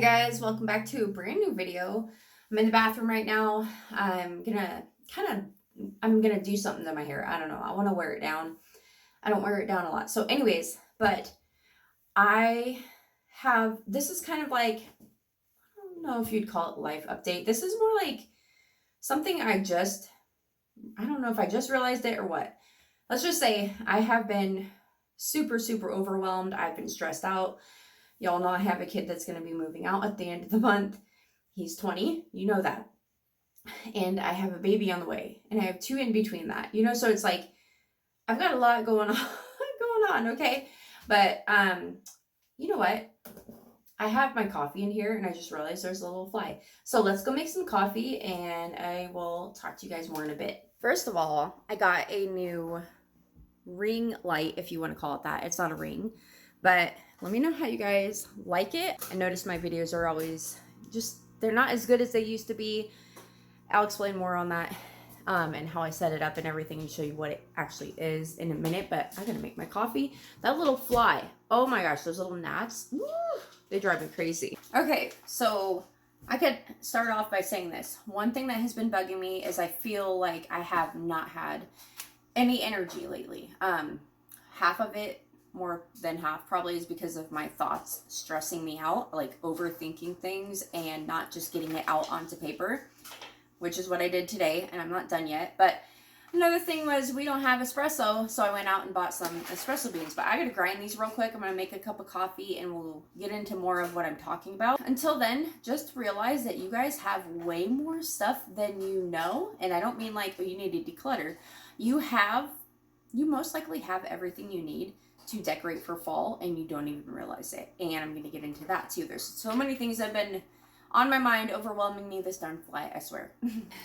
guys, welcome back to a brand new video. I'm in the bathroom right now. I'm gonna do something to my hair. I don't know. I want to wear it down. I don't wear it down a lot. So anyways, but this is kind of like, I don't know if you'd call it life update. This is more like something I don't know if I just realized it or what. Let's just say I have been super overwhelmed. I've been stressed out. Y'all know I have a kid that's going to be moving out at the end of the month. He's 20, you know that. And I have a baby on the way, and I have 2 in between that, so it's like, I've got a lot going on, okay? But, you know what? I have my coffee in here, and I just realized there's a little fly. So let's go make some coffee, and I will talk to you guys more in a bit. First of all, I got a new ring light, if you want to call it that. It's not a ring, but let me know how you guys like it. I noticed my videos are always they're not as good as they used to be. I'll explain more on that and how I set it up and everything and show you what it actually is in a minute, but I gotta make my coffee. That little fly, oh my gosh, those little gnats, woo, they drive me crazy. Okay, so I could start off by saying this. One thing that has been bugging me is I feel like I have not had any energy lately. Half of it, more than half, probably is because of my thoughts stressing me out, like overthinking things and not just getting it out onto paper, which is what I did today, and I'm not done yet. But another thing was we don't have espresso, so I went out and bought some espresso beans, but I gotta grind these real quick. I'm gonna make a cup of coffee and we'll get into more of what I'm talking about. Until then, just realize that you guys have way more stuff than you know, and I don't mean like, oh, you need to declutter. You most likely have everything you need to decorate for fall, and you don't even realize it. And I'm going to get into that too. There's so many things that have been on my mind, overwhelming me, this darn fly, I swear.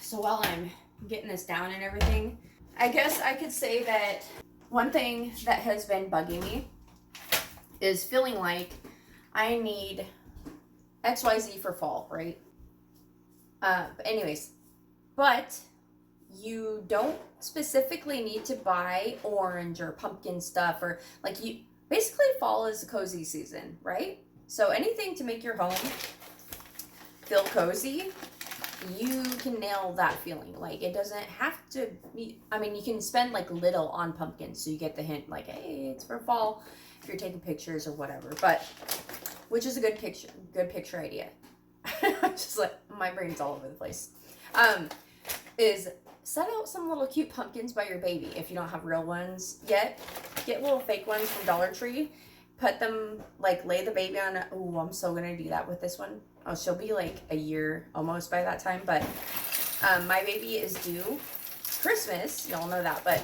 So while I'm getting this down and everything, I guess I could say that one thing that has been bugging me is feeling like I need XYZ for fall, right? But you don't specifically need to buy orange or pumpkin stuff, or like, you basically, fall is a cozy season, right? So anything to make your home feel cozy, you can nail that feeling. Like, it doesn't have to be, I mean, you can spend like little on pumpkins so you get the hint, like, hey, it's for fall if you're taking pictures or whatever. But which is a good picture idea. Just like, my brain's all over the place. Is set out some little cute pumpkins by your baby. If you don't have real ones yet, get little fake ones from Dollar Tree. Put them, like, lay the baby on. Oh, I'm so gonna do that with this one. Oh, she'll be like a year almost by that time. But my baby is due Christmas. Y'all know that. But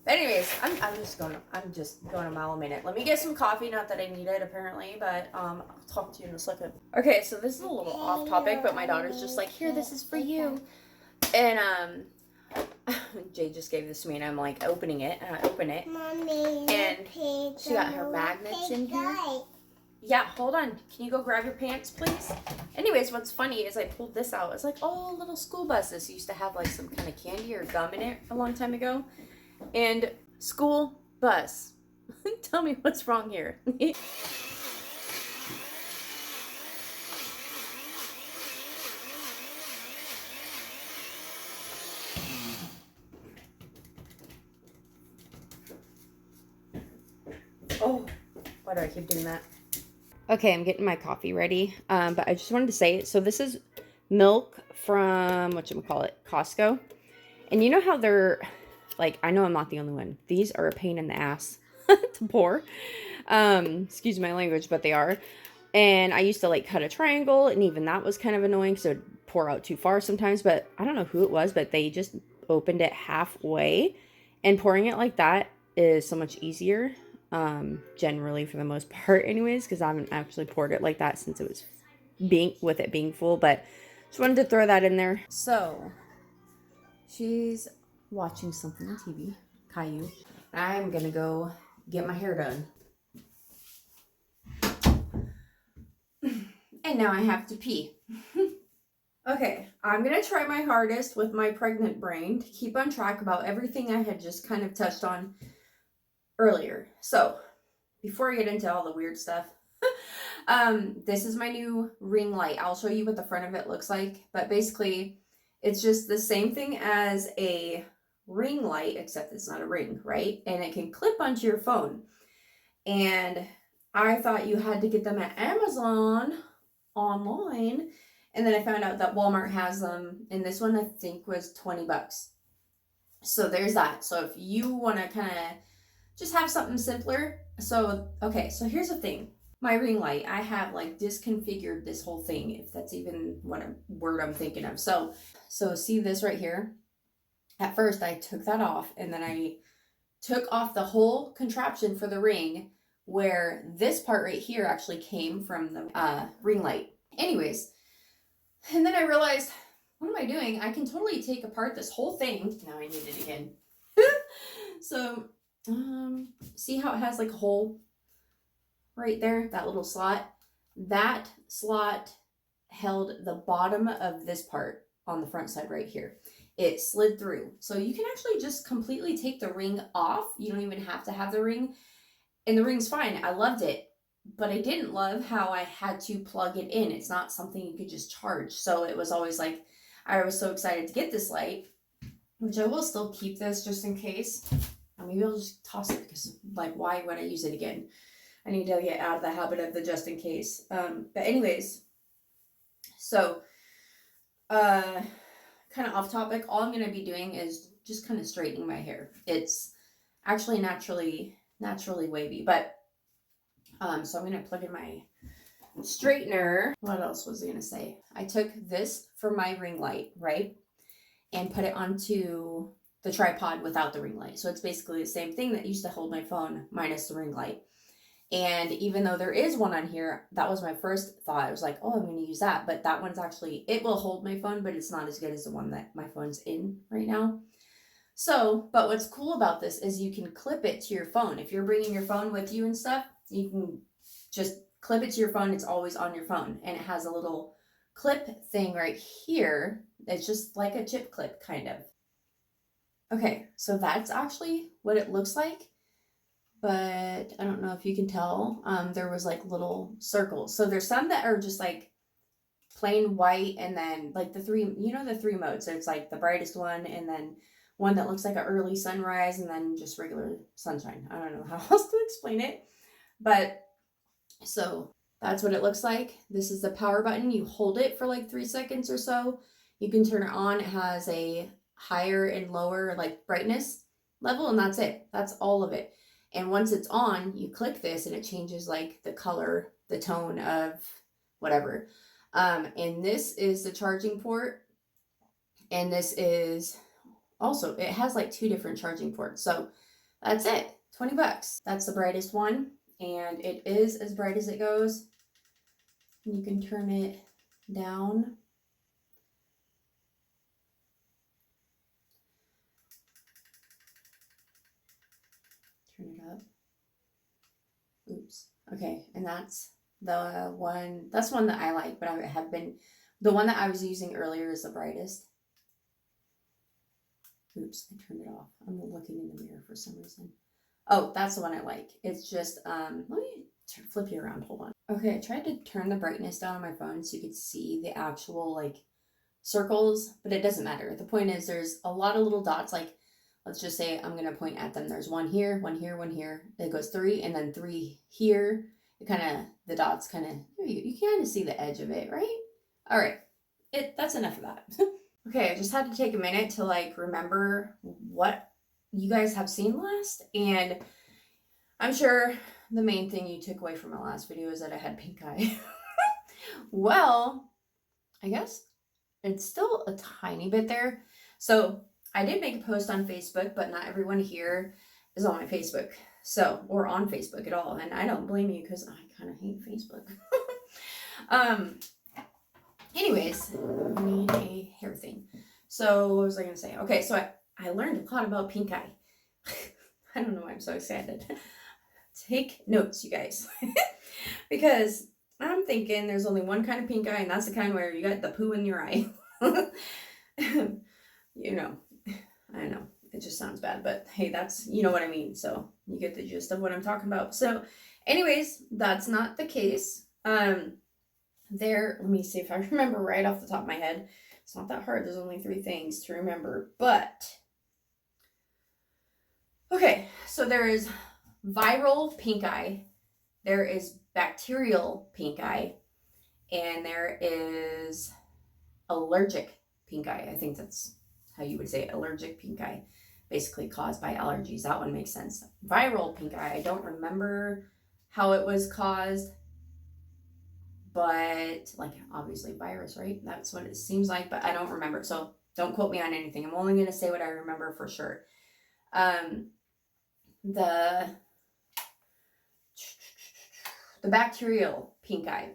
anyways, I'm just going a mile a minute. Let me get some coffee. Not that I need it apparently, but I'll talk to you in a second. Okay, so this is a little off topic, but my daughter's just like, here, this is for you. And Jay just gave this to me, and I'm like opening it, and I open it, Mommy, and she got her magnets in here. Yeah, hold on. Can you go grab your pants, please? Anyways, what's funny is I pulled this out. It's like, oh, little school buses used to have like some kind of candy or gum in it a long time ago. And school bus. Tell me what's wrong here. Oh, why do I keep doing that? Okay, I'm getting my coffee ready. But I just wanted to say, so this is milk from, whatchamacallit, Costco. And you know how they're, like, I know I'm not the only one. These are a pain in the ass to pour. Excuse my language, but they are. And I used to, like, cut a triangle, and even that was kind of annoying, so it would pour out too far sometimes. But I don't know who it was, but they just opened it halfway. And pouring it like that is so much easier. Generally, for the most part anyways, because I haven't actually poured it like that since it was being full, but just wanted to throw that in there. So she's watching something on TV, Caillou. I'm gonna go get my hair done. And now I have to pee. Okay, I'm gonna try my hardest with my pregnant brain to keep on track about everything I had just kind of touched on earlier. So before I get into all the weird stuff, This is my new ring light. I'll show you what the front of it looks like, but basically it's just the same thing as a ring light, except it's not a ring, right? And it can clip onto your phone. And I thought you had to get them at Amazon online. And then I found out that Walmart has them. And this one I think was $20. So there's that. So if you want to kind of just have something simpler. So, okay, so here's the thing. My ring light, I have like disconfigured this whole thing, if that's even what word I'm thinking of. So see this right here? At first I took that off, and then I took off the whole contraption for the ring, where this part right here actually came from the ring light. Anyways, and then I realized, what am I doing? I can totally take apart this whole thing. Now I need it again. So, see how it has like a hole right there, that little slot? That slot held the bottom of this part on the front side right here. It slid through. So you can actually just completely take the ring off. You don't even have to have the ring. And the ring's fine. I loved it. But I didn't love how I had to plug it in. It's not something you could just charge. So it was always like, I was so excited to get this light, which I will still keep this just in case. Maybe I'll just toss it because, like, why would I use it again? I need to get out of the habit of the just in case. But anyways, so kind of off topic, all I'm going to be doing is just kind of straightening my hair. It's actually naturally wavy, but so I'm going to plug in my straightener. What else was I going to say? I took this for my ring light, right? And put it onto the tripod without the ring light. So it's basically the same thing that used to hold my phone minus the ring light. And even though there is one on here, that was my first thought. I was like, oh, I'm going to use that. But that one's actually, it will hold my phone, but it's not as good as the one that my phone's in right now. So, but what's cool about this is you can clip it to your phone. If you're bringing your phone with you and stuff, you can just clip it to your phone. It's always on your phone. And it has a little clip thing right here. It's just like a chip clip, kind of. Okay, so that's actually what it looks like. But I don't know if you can tell, there was like little circles. So there's some that are just like plain white, and then like the three modes. So it's like the brightest one, and then one that looks like an early sunrise, and then just regular sunshine. I don't know how else to explain it. But so that's what it looks like. This is the power button. You hold it for like 3 seconds or so. You can turn it on. It has a higher and lower like brightness level, and that's it. That's all of it. And once it's on, you click this and it changes like the color, the tone of whatever. And this is the charging port. And this is also, it has like 2 different charging ports. So that's it, $20. That's the brightest one. And it is as bright as it goes. You can turn it down. Turn it up. Oops. Okay, and that's the one that I like, but I have been, the one that I was using earlier is the brightest. Oops, I turned it off. I'm looking in the mirror for some reason. Oh, that's the one I like. It's just, let me flip you around, hold on. Okay, I tried to turn the brightness down on my phone so you could see the actual like circles, but it doesn't matter. The point is there's a lot of little dots, like, let's just say I'm going to point at them. There's one here, one here, one here. It goes 3 and then 3 here. It kind of, the dots kind of, you kind of see the edge of it, right? All right. That's enough of that. Okay, I just had to take a minute to like remember what you guys have seen last. And I'm sure the main thing you took away from my last video is that I had pink eye. Well, I guess it's still a tiny bit there. So I did make a post on Facebook, but not everyone here is on my Facebook. So, or on Facebook at all. And I don't blame you because I kind of hate Facebook. Anyways, I need a hair thing. So what was I going to say? Okay, so I learned a lot about pink eye. I don't know why I'm so excited. Take notes, you guys. Because I'm thinking there's only one kind of pink eye, and that's the kind where you got the poo in your eye. You know, I know, it just sounds bad, but hey, that's, you know what I mean. So you get the gist of what I'm talking about. So anyways, that's not the case. Let me see if I remember right off the top of my head. It's not that hard. There's only 3 things to remember, but okay, so there is viral pink eye, there is bacterial pink eye, and there is allergic pink eye. I think that's how you would say it, allergic pink eye, basically caused by allergies. That one makes sense. Viral pink eye, I don't remember how it was caused, but like obviously virus, right? That's what it seems like, but I don't remember. So don't quote me on anything. I'm only going to say what I remember for sure. The bacterial pink eye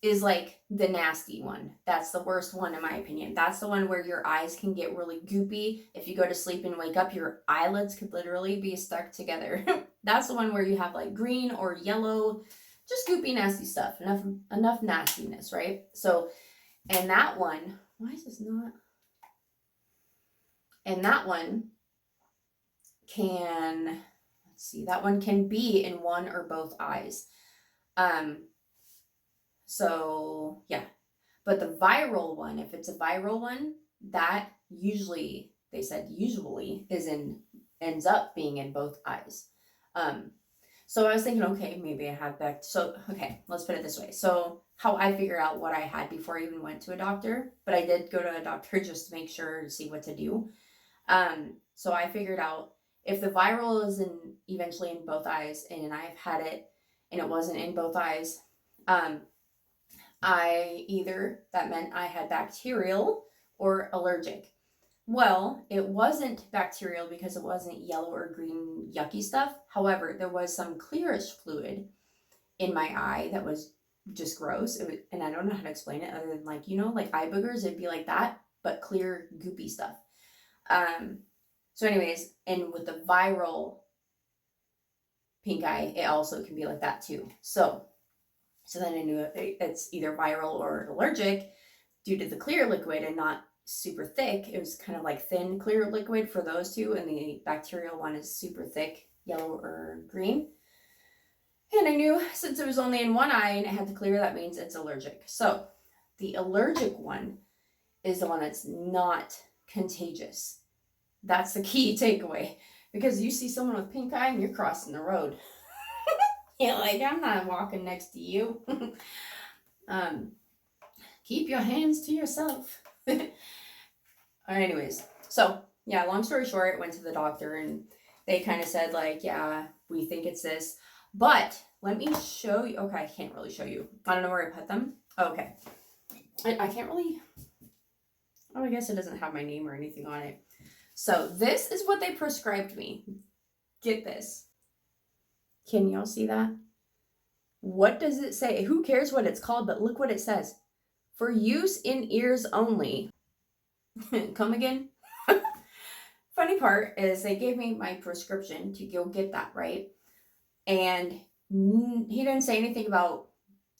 is like the nasty one. That's the worst one in my opinion. That's the one where your eyes can get really goopy. If you go to sleep and wake up, your eyelids could literally be stuck together. That's the one where you have like green or yellow, just goopy, nasty stuff. Enough nastiness, right? So, and that one, why is this not? And that one can, let's see, that one can be in one or both eyes. So yeah, but the viral one, if it's a viral one, that usually, they said usually ends up being in both eyes. So I was thinking, okay, maybe I have okay, let's put it this way. So how I figured out what I had before I even went to a doctor, but I did go to a doctor just to make sure to see what to do. So I figured out if the viral is eventually in both eyes, and I've had it and it wasn't in both eyes, that meant I had bacterial or allergic. Well, it wasn't bacterial because it wasn't yellow or green yucky stuff. However, there was some clearish fluid in my eye that was just gross. And I don't know how to explain it other than like eye boogers, it'd be like that, but clear goopy stuff. So anyways, and with the viral pink eye, it also can be like that too. So then I knew it's either viral or allergic due to the clear liquid and not super thick. It was kind of like thin clear liquid for those two, and the bacterial one is super thick, yellow or green. And I knew since it was only in one eye and it had to clear, that means it's allergic. So the allergic one is the one that's not contagious. That's the key takeaway, because you see someone with pink eye and you're crossing the road. You're like, I'm not walking next to you. Keep your hands to yourself. Anyways, so yeah, long story short, went to the doctor and they kind of said like, yeah, we think it's this, but let me show you. Okay, I can't really show you. I don't know where I put them. Okay. I can't really, I guess it doesn't have my name or anything on it. So this is what they prescribed me. Get this. Can y'all see that? What does it say? Who cares what it's called, but look what it says. For use in ears only. Come again? Funny part is they gave me my prescription to go get that, right? And he didn't say anything about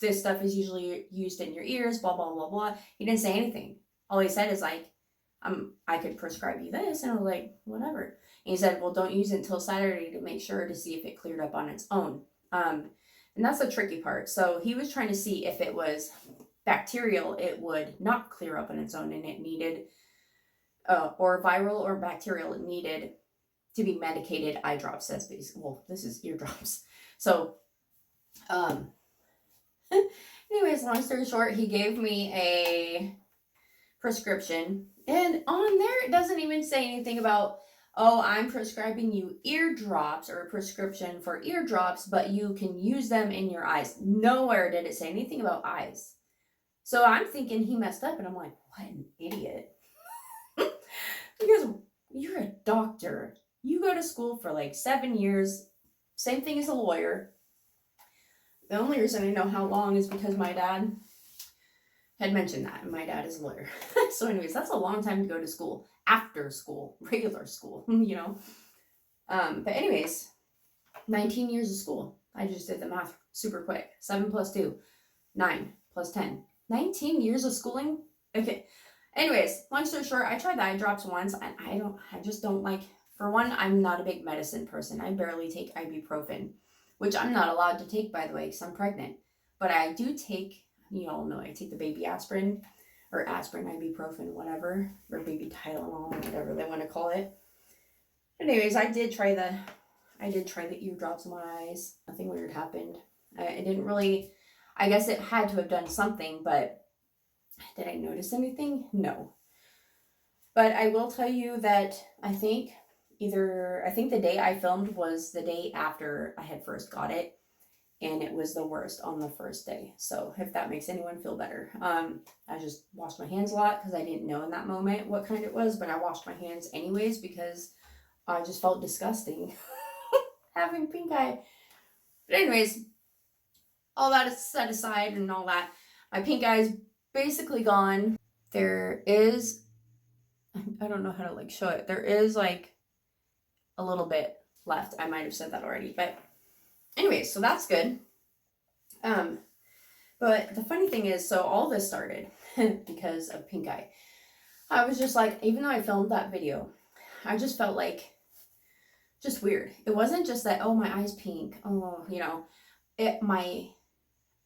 this stuff is usually used in your ears, blah, blah, blah, blah. He didn't say anything. All he said is like, I could prescribe you this. And I was like, whatever. And he said, well, don't use it until Saturday to make sure to see if it cleared up on its own. And that's the tricky part. So he was trying to see if it was bacterial, it would not clear up on its own, and it needed, or viral or bacterial, it needed to be medicated eye drops. That's basically, well, this is eardrops. So, anyways, long story short, he gave me a prescription, and on there it doesn't even say anything about, oh, I'm prescribing you eardrops or a prescription for eardrops, but you can use them in your eyes. Nowhere did it say anything about eyes. So I'm thinking he messed up, and I'm like, what an idiot. Because you're a doctor. You go to school for like 7 years. Same thing as a lawyer. The only reason I know how long is because my dad had mentioned that, and my dad is a lawyer. So anyways, that's a long time to go to school. After school. Regular school, But anyways, 19 years of school. I just did the math super quick. 7 plus 2. 9 plus 10. 19 years of schooling? Okay. Anyways, long story short, I tried the eye drops once, and I just don't like, for one, I'm not a big medicine person. I barely take ibuprofen, which I'm not allowed to take, by the way, because I'm pregnant. But I do take, you all know, I take the baby aspirin or aspirin, ibuprofen, whatever, or baby Tylenol, whatever they want to call it. Anyways, I did try the eardrops in my eyes. Nothing weird happened. It didn't really, I guess it had to have done something, but did I notice anything? No. But I will tell you that I think the day I filmed was the day after I had first got it, and it was the worst on the first day. So if that makes anyone feel better. I just washed my hands a lot because I didn't know in that moment what kind it was, but I washed my hands anyways because I just felt disgusting having pink eye. But anyways, all that is set aside and all that, my pink eye is basically gone. There is, I don't know how to like show it. There is like a little bit left. I might have said that already, but anyways, so that's good. But the funny thing is, so all this started because of pink eye. I was just like, even though I filmed that video, I just felt like just weird. It wasn't just that, oh, my eye's pink. Oh, you know, my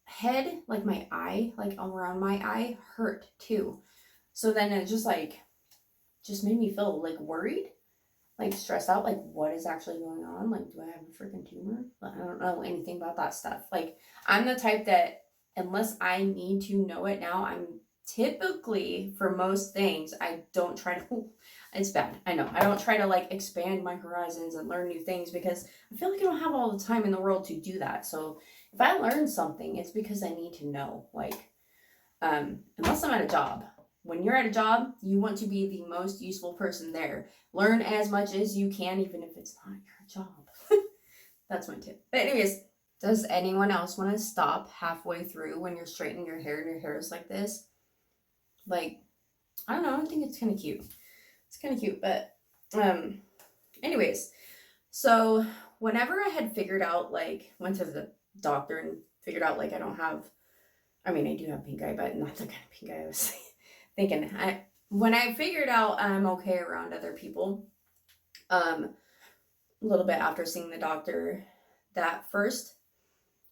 head, like my eye, like around my eye hurt too. So then it just made me feel like worried, like stressed out, like what is actually going on? Like, do I have a freaking tumor? I don't know anything about that stuff. Like, I'm the type that unless I need to know it now, I'm typically, for most things, I don't try to, it's bad, I know, I don't try to like expand my horizons and learn new things because I feel like I don't have all the time in the world to do that. So if I learn something, it's because I need to know, like, unless I'm at a job. When you're at a job, you want to be the most useful person there. Learn as much as you can, even if it's not your job. That's my tip. But anyways, does anyone else want to stop halfway through when you're straightening your hair and your hair is like this? Like, I don't know, I think it's kind of cute. It's kind of cute, but anyways, so whenever I had figured out, like, went to the doctor and figured out, like, I do have pink eye, but not the kind of pink eye I was thinking. When I figured out I'm okay around other people, a little bit after seeing the doctor, that first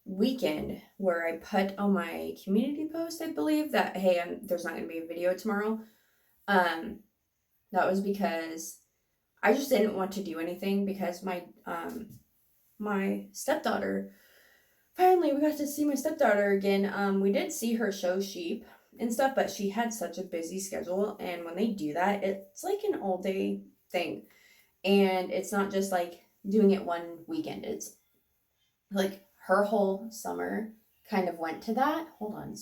weekend where I put on my community post, I believe, that, hey, there's not going to be a video tomorrow, that was because I just didn't want to do anything because my stepdaughter, finally we got to see my stepdaughter again. We did see her show sheep and stuff, but she had such a busy schedule, and when they do that, it's like an all day thing, and it's not just like doing it one weekend. It's like her whole summer kind of went to that. Hold on,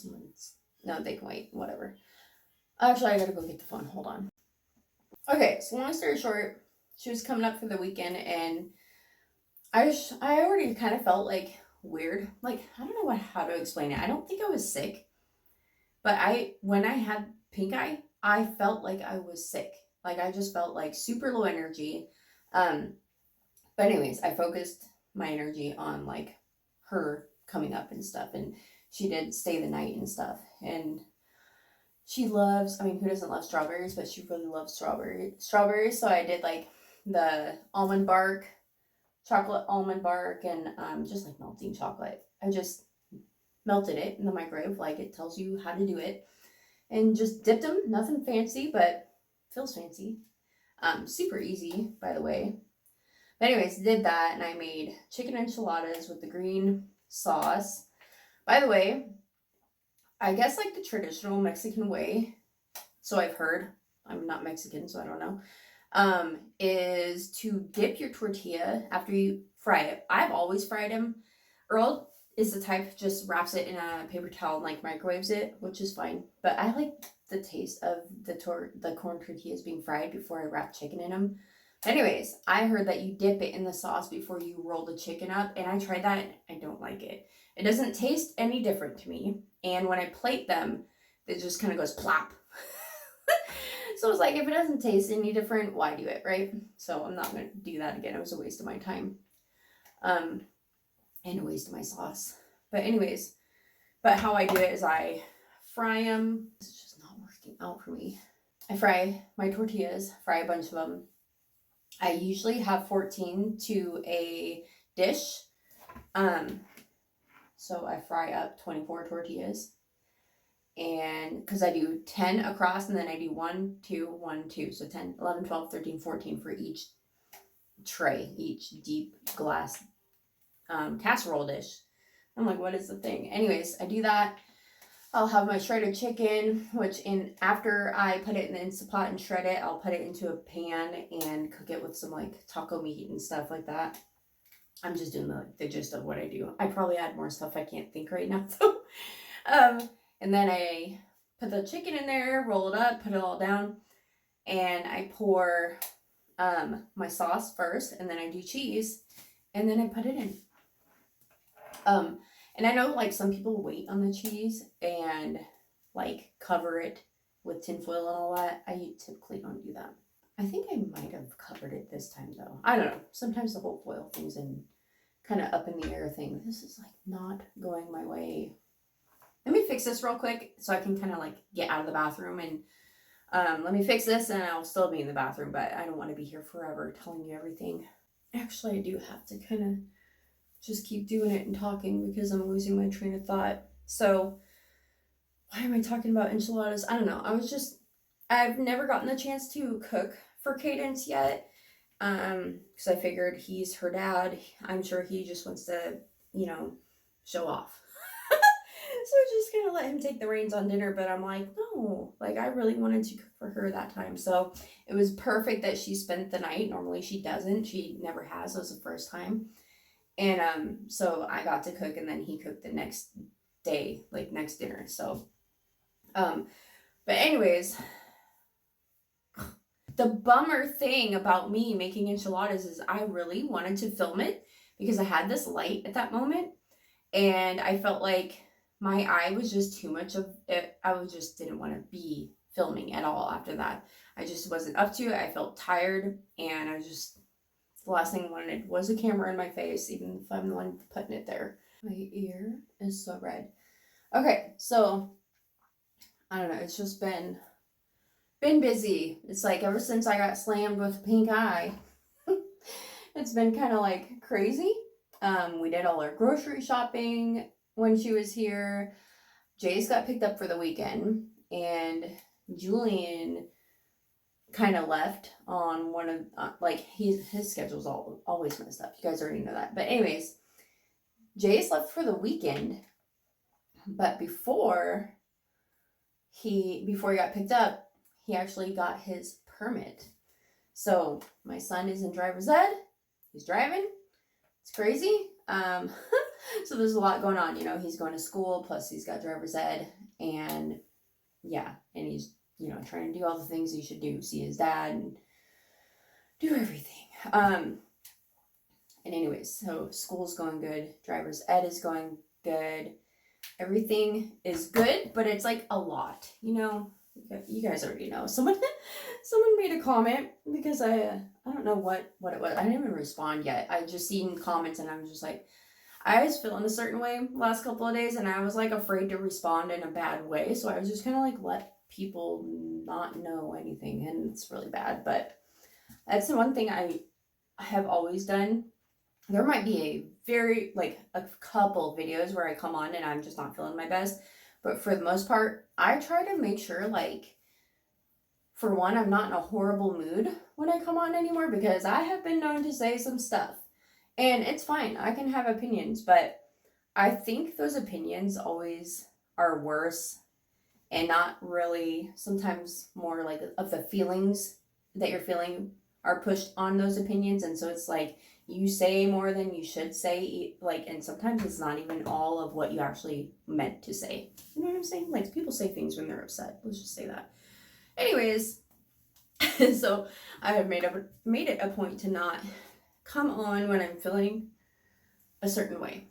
no, they can wait, whatever. Actually, I gotta go get the phone, hold on. Okay, so long story short, she was coming up for the weekend, and I already kind of felt like weird. Like, I don't know how to explain it. I don't think I was sick, but when I had pink eye, I felt like I was sick. Like, I just felt like super low energy. But anyways, I focused my energy on like her coming up and stuff, and she did stay the night and stuff, and she loves, who doesn't love strawberries, but she really loves strawberries. So I did like the chocolate almond bark, and just like melting chocolate. I just melted it in the microwave, like it tells you how to do it, and just dipped them. Nothing fancy, but feels fancy. Super easy, by the way. But anyways, did that, and I made chicken enchiladas with the green sauce. By the way, I guess like the traditional Mexican way, so I've heard, I'm not Mexican, so I don't know, is to dip your tortilla after you fry it. I've always fried them. Earl is the type just wraps it in a paper towel and like microwaves it, which is fine. But I like the taste of the corn tortillas being fried before I wrap chicken in them. Anyways, I heard that you dip it in the sauce before you roll the chicken up, and I tried that, and I don't like it. It doesn't taste any different to me, and when I plate them, it just kind of goes plop. So it's like, if it doesn't taste any different, why do it, right? So I'm not going to do that again. It was a waste of my time, and a waste of my sauce. But anyways, how I do it is I fry them. It's just not working out for me. I fry my tortillas, fry a bunch of them. I usually have 14 to a dish. So I fry up 24 tortillas. And because I do 10 across, and then I do 1, 2, 1, 2. So 10, 11, 12, 13, 14 for each tray, each deep glass casserole dish. I'm like, what is the thing? Anyways, I do that. I'll have my shredded chicken, which after I put it in the Instant Pot and shred it, I'll put it into a pan and cook it with some like taco meat and stuff like that. I'm just doing the gist of what I do. I probably add more stuff I can't think right now. So, and then I put the chicken in there, roll it up, put it all down, and I pour my sauce first, and then I do cheese, and then I put it in. And I know like some people wait on the cheese and like cover it with tinfoil and all that. I typically don't do that. I think I might have covered it this time though. I don't know. Sometimes the whole foil thing's in kind of up in the air thing. This is like not going my way. Let me fix this real quick so I can kind of like get out of the bathroom, and let me fix this and I'll still be in the bathroom, but I don't want to be here forever telling you everything. Actually, I do have to kind of just keep doing it and talking because I'm losing my train of thought. So why am I talking about enchiladas? I don't know. I've never gotten the chance to cook for Cadence yet. Because I figured he's her dad. I'm sure he just wants to, show off. So I'm just gonna let him take the reins on dinner, but I'm like, no, like I really wanted to cook for her that time. So it was perfect that she spent the night. Normally she doesn't. She never has. It was the first time. And so I got to cook, and then he cooked the next day, like next dinner. So but anyways, the bummer thing about me making enchiladas is I really wanted to film it because I had this light at that moment, and I felt like my eye was just too much of it. I just didn't want to be filming at all after that. I just wasn't up to it. I felt tired, and the last thing I wanted was a camera in my face, even if I'm the one putting it there. My ear is so red. Okay, so I don't know. It's just been busy. It's like ever since I got slammed with a pink eye, it's been kind of like crazy. We did all our grocery shopping when she was here. Jace got picked up for the weekend, and Julian kind of left on one of his schedule's always messed up. You guys already know that. But anyways, Jace left for the weekend, but before he got picked up, he actually got his permit. So my son is in driver's ed. He's driving. It's crazy. So there's a lot going on. He's going to school, plus he's got driver's ed, and yeah, and he's trying to do all the things he should do, see his dad and do everything. And anyways, so school's going good, driver's ed is going good, everything is good, but it's like a lot, you guys already know. Someone made a comment because I don't know what it was. I didn't even respond yet. I just seen comments and I was just like, I was feeling a certain way last couple of days, and I was like afraid to respond in a bad way, so I was just kind of like let people not know anything, and it's really bad. But that's the one thing I have always done. There might be a couple videos where I come on and I'm just not feeling my best, but for the most part I try to make sure, like, for one, I'm not in a horrible mood when I come on anymore, because I have been known to say some stuff, and it's fine, I can have opinions, but I think those opinions always are worse and not really, sometimes more like of the feelings that you're feeling are pushed on those opinions. And so it's like you say more than you should say, and sometimes it's not even all of what you actually meant to say. You know what I'm saying? Like, people say things when they're upset. Let's just say that. Anyways, so I have made it a point to not come on when I'm feeling a certain way.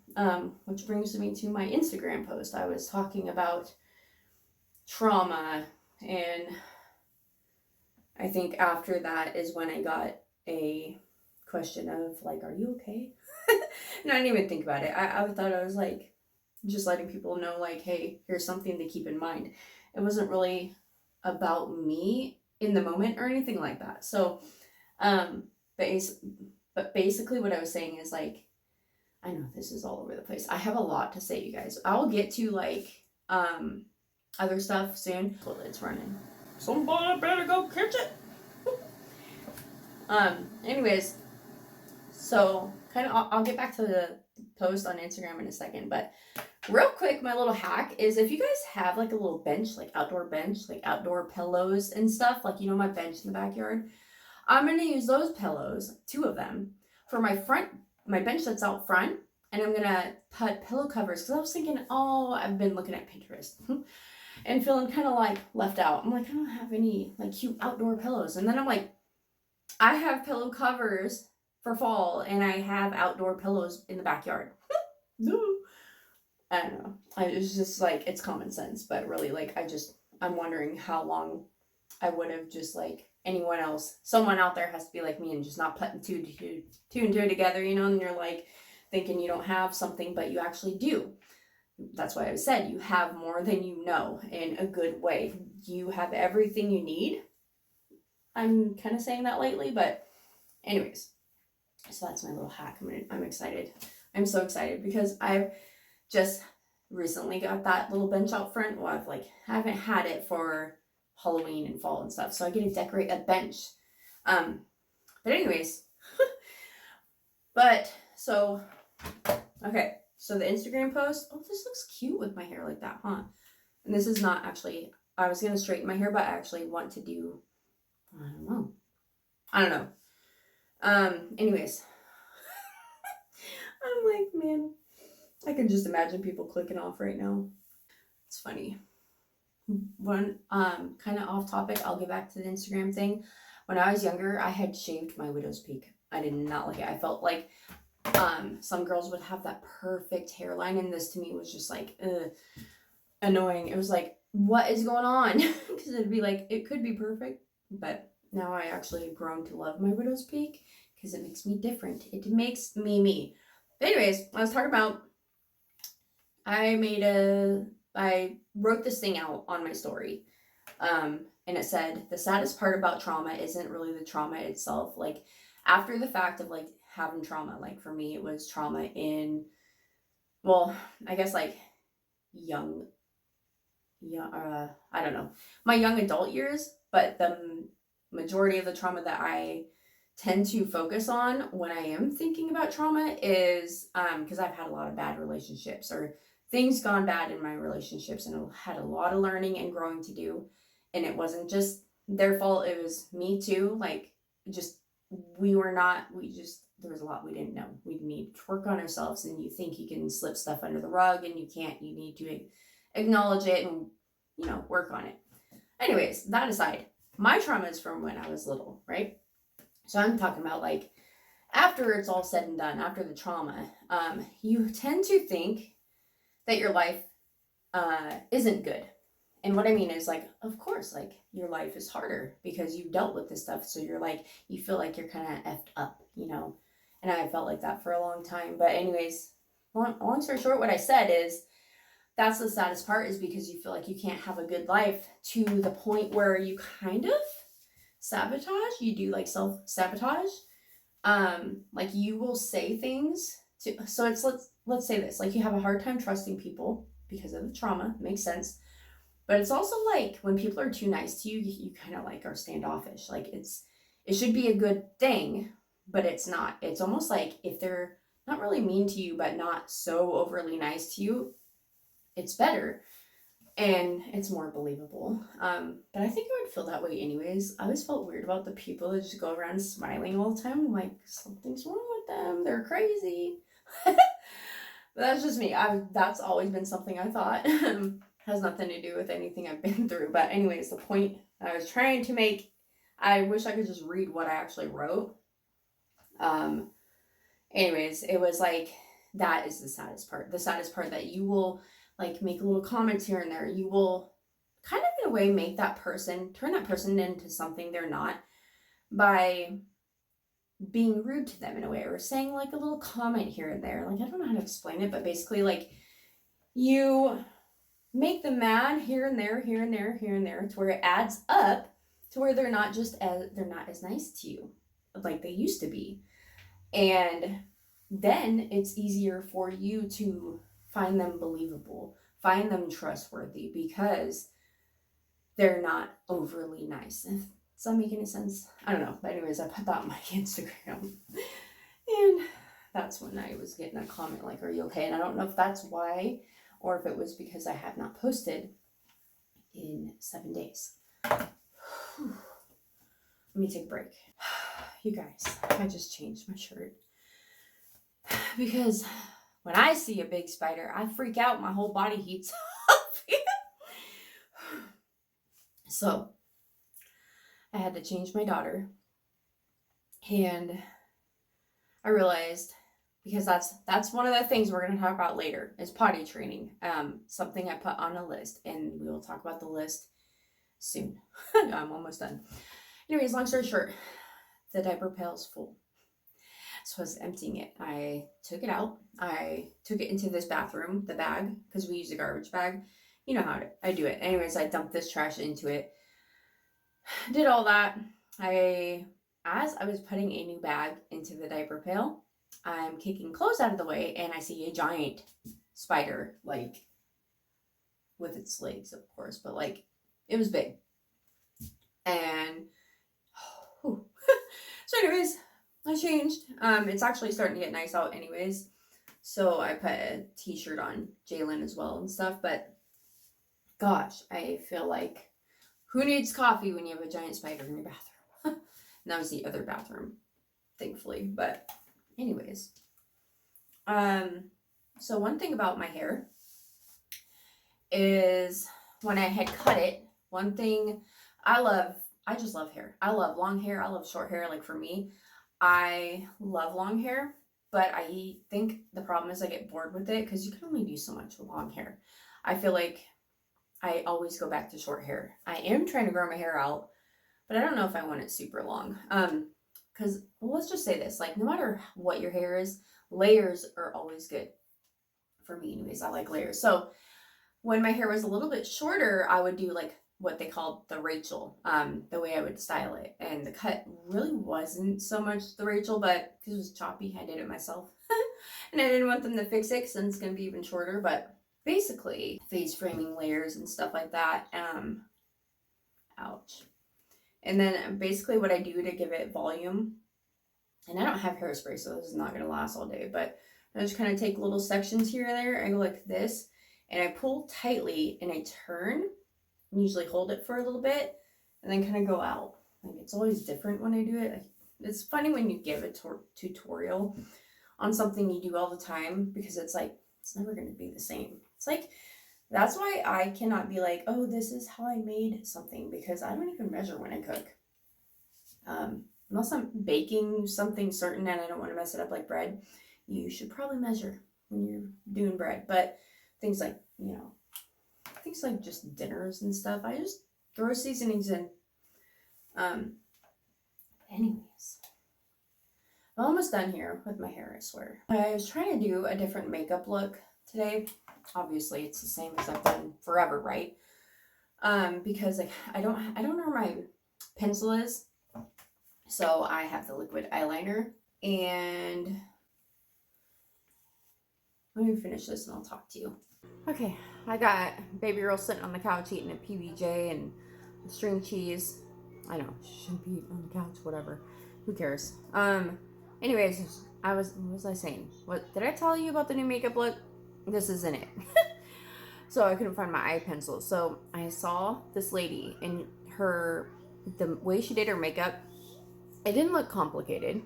Which brings me to my Instagram post. I was talking about trauma, and I think after that is when I got a question of like, are you okay? And I didn't even think about it. I thought I was like just letting people know, like, hey, here's something to keep in mind. It wasn't really about me in the moment or anything like that. So but basically what I was saying is, like, I know this is all over the place. I have a lot to say, you guys. I'll get to like other stuff soon. Toilet's running. Somebody better go catch it. Anyways, so kind of I'll get back to the post on Instagram in a second, but real quick, my little hack is if you guys have like a little bench, like outdoor pillows and stuff, like, you know, my bench in the backyard, I'm going to use those pillows, 2 of them, for my bench that's out front, and I'm going to put pillow covers, because I was thinking, oh, I've been looking at Pinterest and feeling kind of like left out. I'm like, I don't have any like cute outdoor pillows. And then I'm like, I have pillow covers for fall, and I have outdoor pillows in the backyard. No. I don't know. It's just like, it's common sense, but really, like, I'm wondering how long I would have just like someone out there has to be like me and just not putting two and two together, you know, and you're like thinking you don't have something, but you actually do. That's why I said you have more than you know, in a good way. You have everything you need. I'm kind of saying that lately, but anyways, so that's my little hack. I'm excited. I'm so excited because I've just recently got that little bench out front. Well, I haven't had it for Halloween and fall and stuff, so I get to decorate a bench. But anyways, so the Instagram post, oh, this looks cute with my hair like that, huh? And this is not actually, I was gonna straighten my hair, but I actually want to do, I don't know. Anyways, I'm like, man, I can just imagine people clicking off right now. It's funny. One kind of off topic, I'll get back to the Instagram thing. When I was younger, I had shaved my widow's peak. I did not like it. I felt like some girls would have that perfect hairline, and this to me was just like annoying. It was like, what is going on? Because it'd be like, it could be perfect, but now I actually have grown to love my widow's peak because it makes me different. It makes me me. But anyways, I was talking about, I wrote this thing out on my story, and it said, the saddest part about trauma isn't really the trauma itself. Like, after the fact of like having trauma, like for me, it was trauma in, well, I guess like I don't know, my young adult years, but the majority of the trauma that I tend to focus on when I am thinking about trauma is because I've had a lot of bad relationships, or things gone bad in my relationships, and I had a lot of learning and growing to do, and it wasn't just their fault, it was me too. Like, just there was a lot we didn't know. We need to work on ourselves, and you think you can slip stuff under the rug, and you can't. You need to acknowledge it and, you know, work on it. Anyways, that aside, my trauma is from when I was little, right? So I'm talking about like after it's all said and done, after the trauma, you tend to think that your life isn't good. And what I mean is, like, of course, like, your life is harder because you dealt with this stuff. So you're like, you feel like you're kind of effed up, you know? And I felt like that for a long time. But anyways, long story short, what I said is, that's the saddest part, is because you feel like you can't have a good life to the point where you kind of sabotage. You do like self-sabotage. Like, you will say things to, so it's, let's say this, like, you have a hard time trusting people because of the trauma. Makes sense. But it's also like when people are too nice to you, you kind of like are standoffish. Like, it should be a good thing, but it's not. It's almost like if they're not really mean to you, but not so overly nice to you, it's better and it's more believable. But I think I would feel that way anyways. I always felt weird about the people that just go around smiling all the time. I'm like, something's wrong with them. They're crazy. But that's just me. That's always been something I thought. Has nothing to do with anything I've been through. But anyways, the point I was trying to make, I wish I could just read what I actually wrote. Anyways, it was like, that is the saddest part. The saddest part, that you will like make little comments here and there. You will kind of in a way turn that person into something they're not, by being rude to them in a way, or saying like a little comment here and there. Like, I don't know how to explain it, but basically, like, you make them mad here and there, to where it adds up to where they're not as nice to you like they used to be. And then it's easier for you to find them believable, find them trustworthy, because they're not overly nice. Does that make any sense? I don't know. But anyways, I put that on my Instagram. And that's when I was getting a comment like, are you okay? And I don't know if that's why, or if it was because I have not posted in 7 days. Let me take a break. You guys, I just changed my shirt. Because when I see a big spider, I freak out. My whole body heats up. So I had to change my daughter. And I realized, because that's one of the things we're going to talk about later, is potty training. Something I put on a list, and we will talk about the list soon. I'm almost done. Anyways, long story short, the diaper pail's full. So I was emptying it. I took it out. I took it into this bathroom, the bag, because we use a garbage bag. You know how I do it. Anyways, I dumped this trash into it. Did all that. As I was putting a new bag into the diaper pail, I'm kicking clothes out of the way, and I see a giant spider, like, with its legs, of course, but, like, it was big. And, so anyways, I changed. It's actually starting to get nice out anyways, so I put a t-shirt on Jalen as well and stuff, but gosh, I feel like, who needs coffee when you have a giant spider in your bathroom? And that was the other bathroom, thankfully. But anyways, so one thing about my hair is, when I had cut it, one thing I just love hair. I love long hair. I love short hair. Like, for me, I love long hair, but I think the problem is I get bored with it, because you can only do so much with long hair. I feel like I always go back to short hair. I am trying to grow my hair out, but I don't know if I want it super long. Because, well, let's just say this, like, no matter what your hair is, layers are always good. For me anyways, I like layers. So when my hair was a little bit shorter, I would do, like, what they called the Rachel, the way I would style it. And the cut really wasn't so much the Rachel, but because it was choppy, I did it myself. And I didn't want them to fix it, because it's going to be even shorter. But basically, face framing layers and stuff like that. Ouch. And then basically what I do to give it volume, and I don't have hairspray, so this is not going to last all day, but I just kind of take little sections here and there. I go like this, and I pull tightly, and I turn, and usually hold it for a little bit, and then kind of go out. Like, it's always different when I do it. It's funny when you give a tutorial on something you do all the time, because it's like, it's never going to be the same. It's like, that's why I cannot be like, oh, this is how I made something, because I don't even measure when I cook. Unless I'm baking something certain and I don't want to mess it up, like bread, you should probably measure when you're doing bread. But things like, things like just dinners and stuff, I just throw seasonings in. Anyways, I'm almost done here with my hair, I swear. I was trying to do a different makeup look today. Obviously, it's the same as I've done forever, right? Because, like, I don't know where my pencil is, so I have the liquid eyeliner. And let me finish this, and I'll talk to you. Okay, I got baby girl sitting on the couch eating a PBJ and string cheese. I know, she shouldn't be on the couch, whatever. Who cares? Anyways, what was I saying? What did I tell you about the new makeup look? This isn't it. So I couldn't find my eye pencil. So I saw this lady, and the way she did her makeup, it didn't look complicated.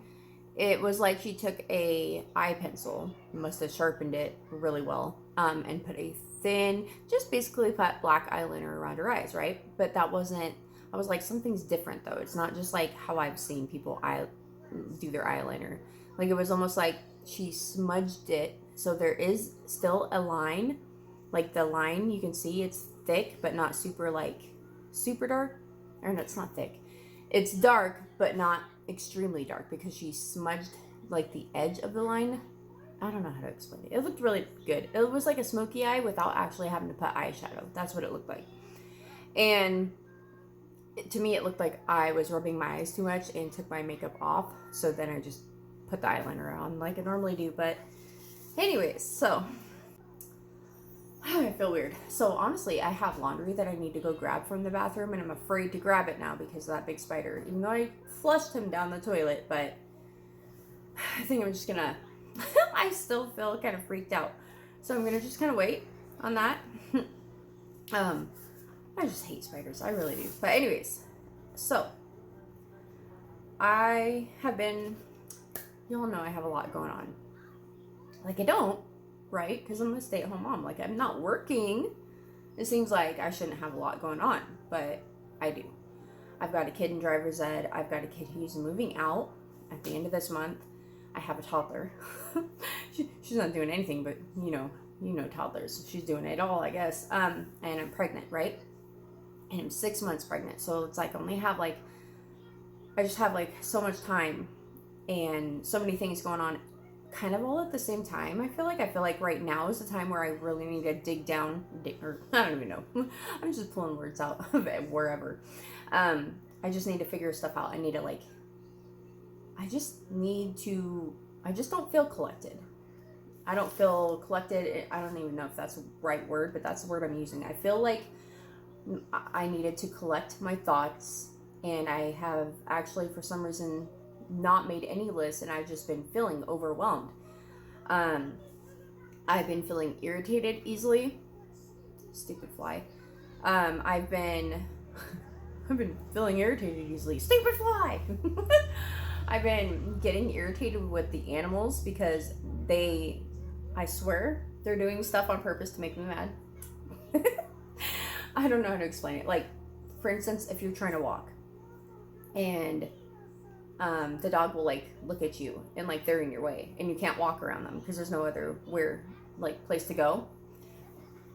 It was like she took a eye pencil, must have sharpened it really well, and put a thin, just basically put black eyeliner around her eyes, right? But that wasn't, I was like, something's different though. It's not just like how I've seen people do their eyeliner. Like, it was almost like she smudged it, so there is still a line. Like, the line, you can see it's thick, but not super dark. Or no, it's not thick. It's dark, but not extremely dark, because she smudged, like, the edge of the line. I don't know how to explain it. It looked really good. It was like a smoky eye without actually having to put eyeshadow. That's what it looked like. And to me, it looked like I was rubbing my eyes too much and took my makeup off. So then I just put the eyeliner on like I normally do. But anyways, so I feel weird. So honestly, I have laundry that I need to go grab from the bathroom, and I'm afraid to grab it now because of that big spider. Even though I flushed him down the toilet, but I think I'm just gonna, I still feel kind of freaked out. So I'm gonna just kind of wait on that. I just hate spiders. I really do. But anyways, so I have been, y'all know I have a lot going on. Like I don't, right? Because I'm a stay-at-home mom. Like I'm not working. It seems like I shouldn't have a lot going on, but I do. I've got a kid in driver's ed. I've got a kid who's moving out at the end of this month. I have a toddler. She's not doing anything, but you know toddlers. She's doing it all, I guess. And I'm pregnant, right? And I'm 6 months pregnant. So it's like I just have like so much time and so many things going on kind of all at the same time. I feel like right now is the time where I really need to dig down, or I don't even know. I'm just pulling words out of it wherever. I just need to figure stuff out. I just don't feel collected. I don't feel collected. I don't even know if that's the right word, but that's the word I'm using. I feel like I needed to collect my thoughts, and I have actually, for some reason, not made any lists, and I've just been feeling overwhelmed. I've been feeling irritated easily. Stupid fly. I've been feeling irritated easily. Stupid fly. I've been getting irritated with the animals because I swear, they're doing stuff on purpose to make me mad. I don't know how to explain it. Like, for instance, if you're trying to walk and the dog will like look at you and like they're in your way and you can't walk around them because there's no other place to go.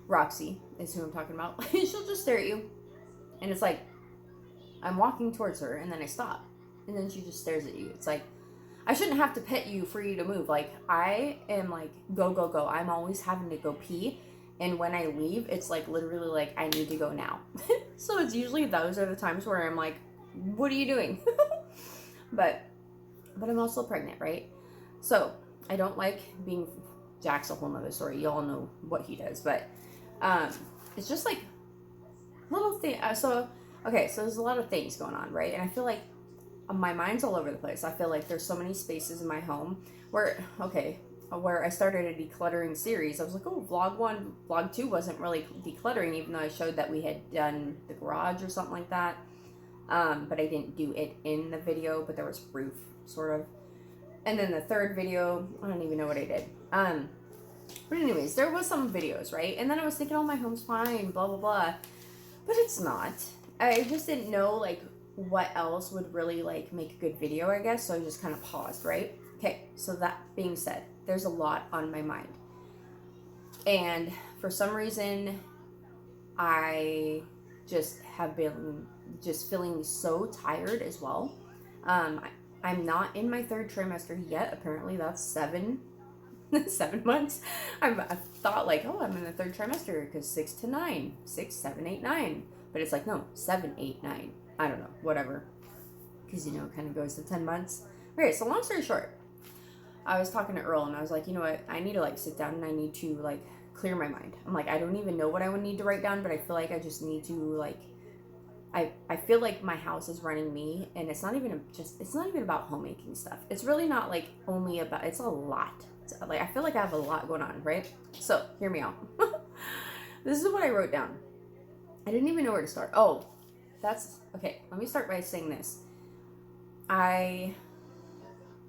Roxy is who I'm talking about. She'll just stare at you, and it's like I'm walking towards her and then I stop and then she just stares at you. It's like I shouldn't have to pet you for you to move. Like I am like go go go. I'm always having to go pee, and when I leave it's like literally like I need to go now. So it's usually those are the times where I'm like, what are you doing? But I'm also pregnant, right? So I don't like being, Jack's a whole nother story. Y'all know what he does, but it's just like little thing. So there's a lot of things going on, right? And I feel like my mind's all over the place. I feel like there's so many spaces in my home where I started a decluttering series. I was like, oh, vlog 2 wasn't really decluttering, even though I showed that we had done the garage or something like that. But I didn't do it in the video, but there was proof, sort of. And then the third video, I don't even know what I did. But anyways, there was some videos, right? And then I was thinking, oh, my home's fine, blah, blah, blah. But it's not. I just didn't know, like, what else would really, like, make a good video, I guess. So I just kind of paused, right? Okay, so that being said, there's a lot on my mind. And for some reason, I just have been just feeling so tired as well. I'm not in my 3rd trimester yet. Apparently that's 7 months. I thought like, oh, I'm in the 3rd trimester because 6 to 9, 6, 7, 8, 9. But it's like, no, 7, 8, 9. I don't know, whatever. Because, it kind of goes to 10 months. Okay, so long story short, I was talking to Earl and I was like, you know what? I need to like sit down and I need to like clear my mind. I'm like, I don't even know what I would need to write down, but I feel like I just need to like, I feel like my house is running me, and it's not even about homemaking stuff. It's really not like only about, it's a lot. It's like, I feel like I have a lot going on, right? So hear me out. This is what I wrote down. I didn't even know where to start. Oh, that's okay. Let me start by saying this. I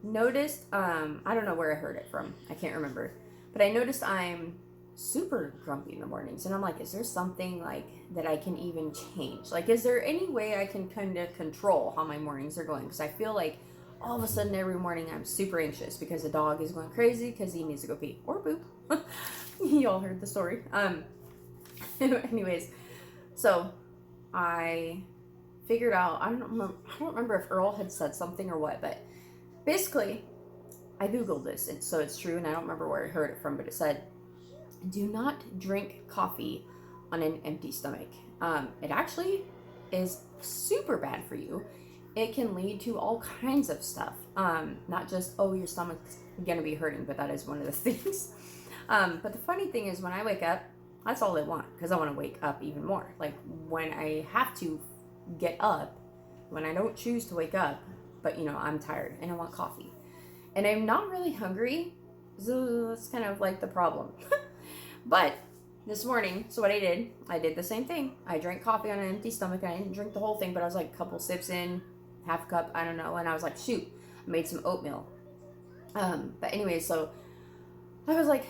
noticed, I don't know where I heard it from. I can't remember, but I noticed I'm super grumpy in the mornings, and I'm like, is there something like that I can even change? Like, is there any way I can kind of control how my mornings are going? Because I feel like all of a sudden every morning I'm super anxious because the dog is going crazy because he needs to go pee or poop. You all heard the story. Anyways, so I figured out, I don't remember if Earl had said something or what, but basically I googled this, and so it's true, and I don't remember where I heard it from, but it said, do not drink coffee on an empty stomach. It actually is super bad for you. it can lead to all kinds of stuff. Not just, oh, your stomach's gonna be hurting, but that is one of the things. But the funny thing is, when I wake up, that's all I want, because I want to wake up even more. Like when I have to get up, when I don't choose to wake up, but I'm tired and I want coffee, and I'm not really hungry, so that's kind of like the problem. But this morning, so what I did the same thing. I drank coffee on an empty stomach, and I didn't drink the whole thing, but I was like a couple sips in, half a cup, I don't know, and I was like, shoot, I made some oatmeal. But anyway, so I was like,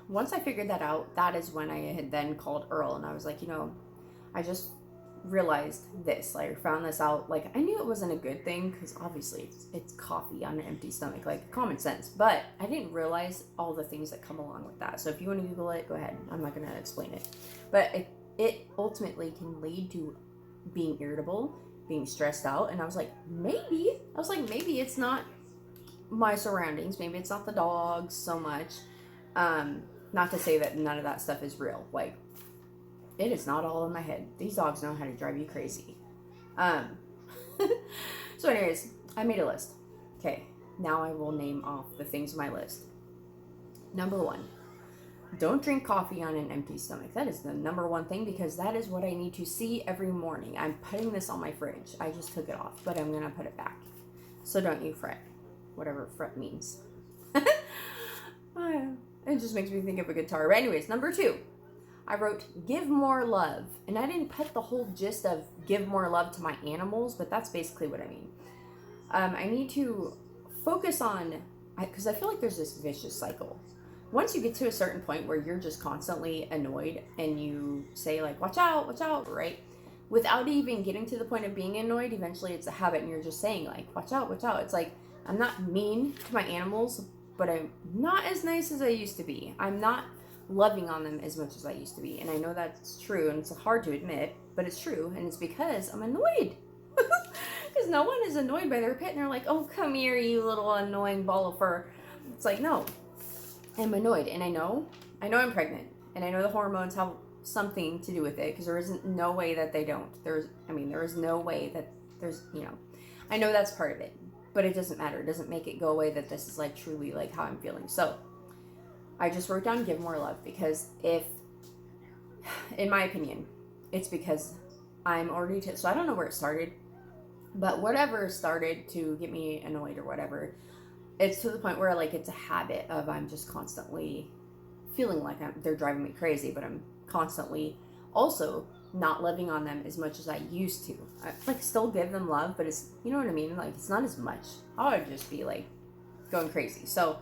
once I figured that out, that is when I had then called Earl, and I was like, I just realized this, like, found this out. Like, I knew it wasn't a good thing, because obviously it's coffee on an empty stomach, like, common sense, but I didn't realize all the things that come along with that. So if you want to Google it, go ahead. I'm not going to explain it, but it ultimately can lead to being irritable, being stressed out. And I was like, maybe it's not my surroundings, maybe it's not the dogs so much. Not to say that none of that stuff is real. Like, it is not all in my head. These dogs know how to drive you crazy. So anyways, I made a list. Okay, now I will name off the things on my list. Number 1, don't drink coffee on an empty stomach. That is the number 1 thing, because that is what I need to see every morning. I'm putting this on my fridge. I just took it off, but I'm going to put it back. So don't you fret. Whatever fret means. It just makes me think of a guitar. But anyways, number 2, I wrote, give more love. And I didn't put the whole gist of give more love to my animals, but that's basically what I mean. I need to focus on, because I feel like there's this vicious cycle. Once you get to a certain point where you're just constantly annoyed and you say like, watch out, right? Without even getting to the point of being annoyed, eventually it's a habit and you're just saying like, watch out. It's like, I'm not mean to my animals, but I'm not as nice as I used to be. I'm not loving on them as much as I used to be. And I know that's true, and it's hard to admit, but it's true. And it's because I'm annoyed. Because no one is annoyed by their pet, and they're like, oh, come here, you little annoying ball of fur. It's like, no, I'm annoyed. And I know I'm pregnant. And I know the hormones have something to do with it, because there isn't no way that they don't. There is no way that there's, I know that's part of it. But it doesn't matter. It doesn't make it go away that this is like truly like how I'm feeling. So I just wrote down give more love, because in my opinion, it's because I'm already, so I don't know where it started, but whatever started to get me annoyed or whatever, it's to the point where like it's a habit of I'm just constantly feeling like they're driving me crazy, but I'm constantly also not loving on them as much as I used to. I like still give them love, but it's, you know what I mean? Like it's not as much. I would just be like going crazy. So,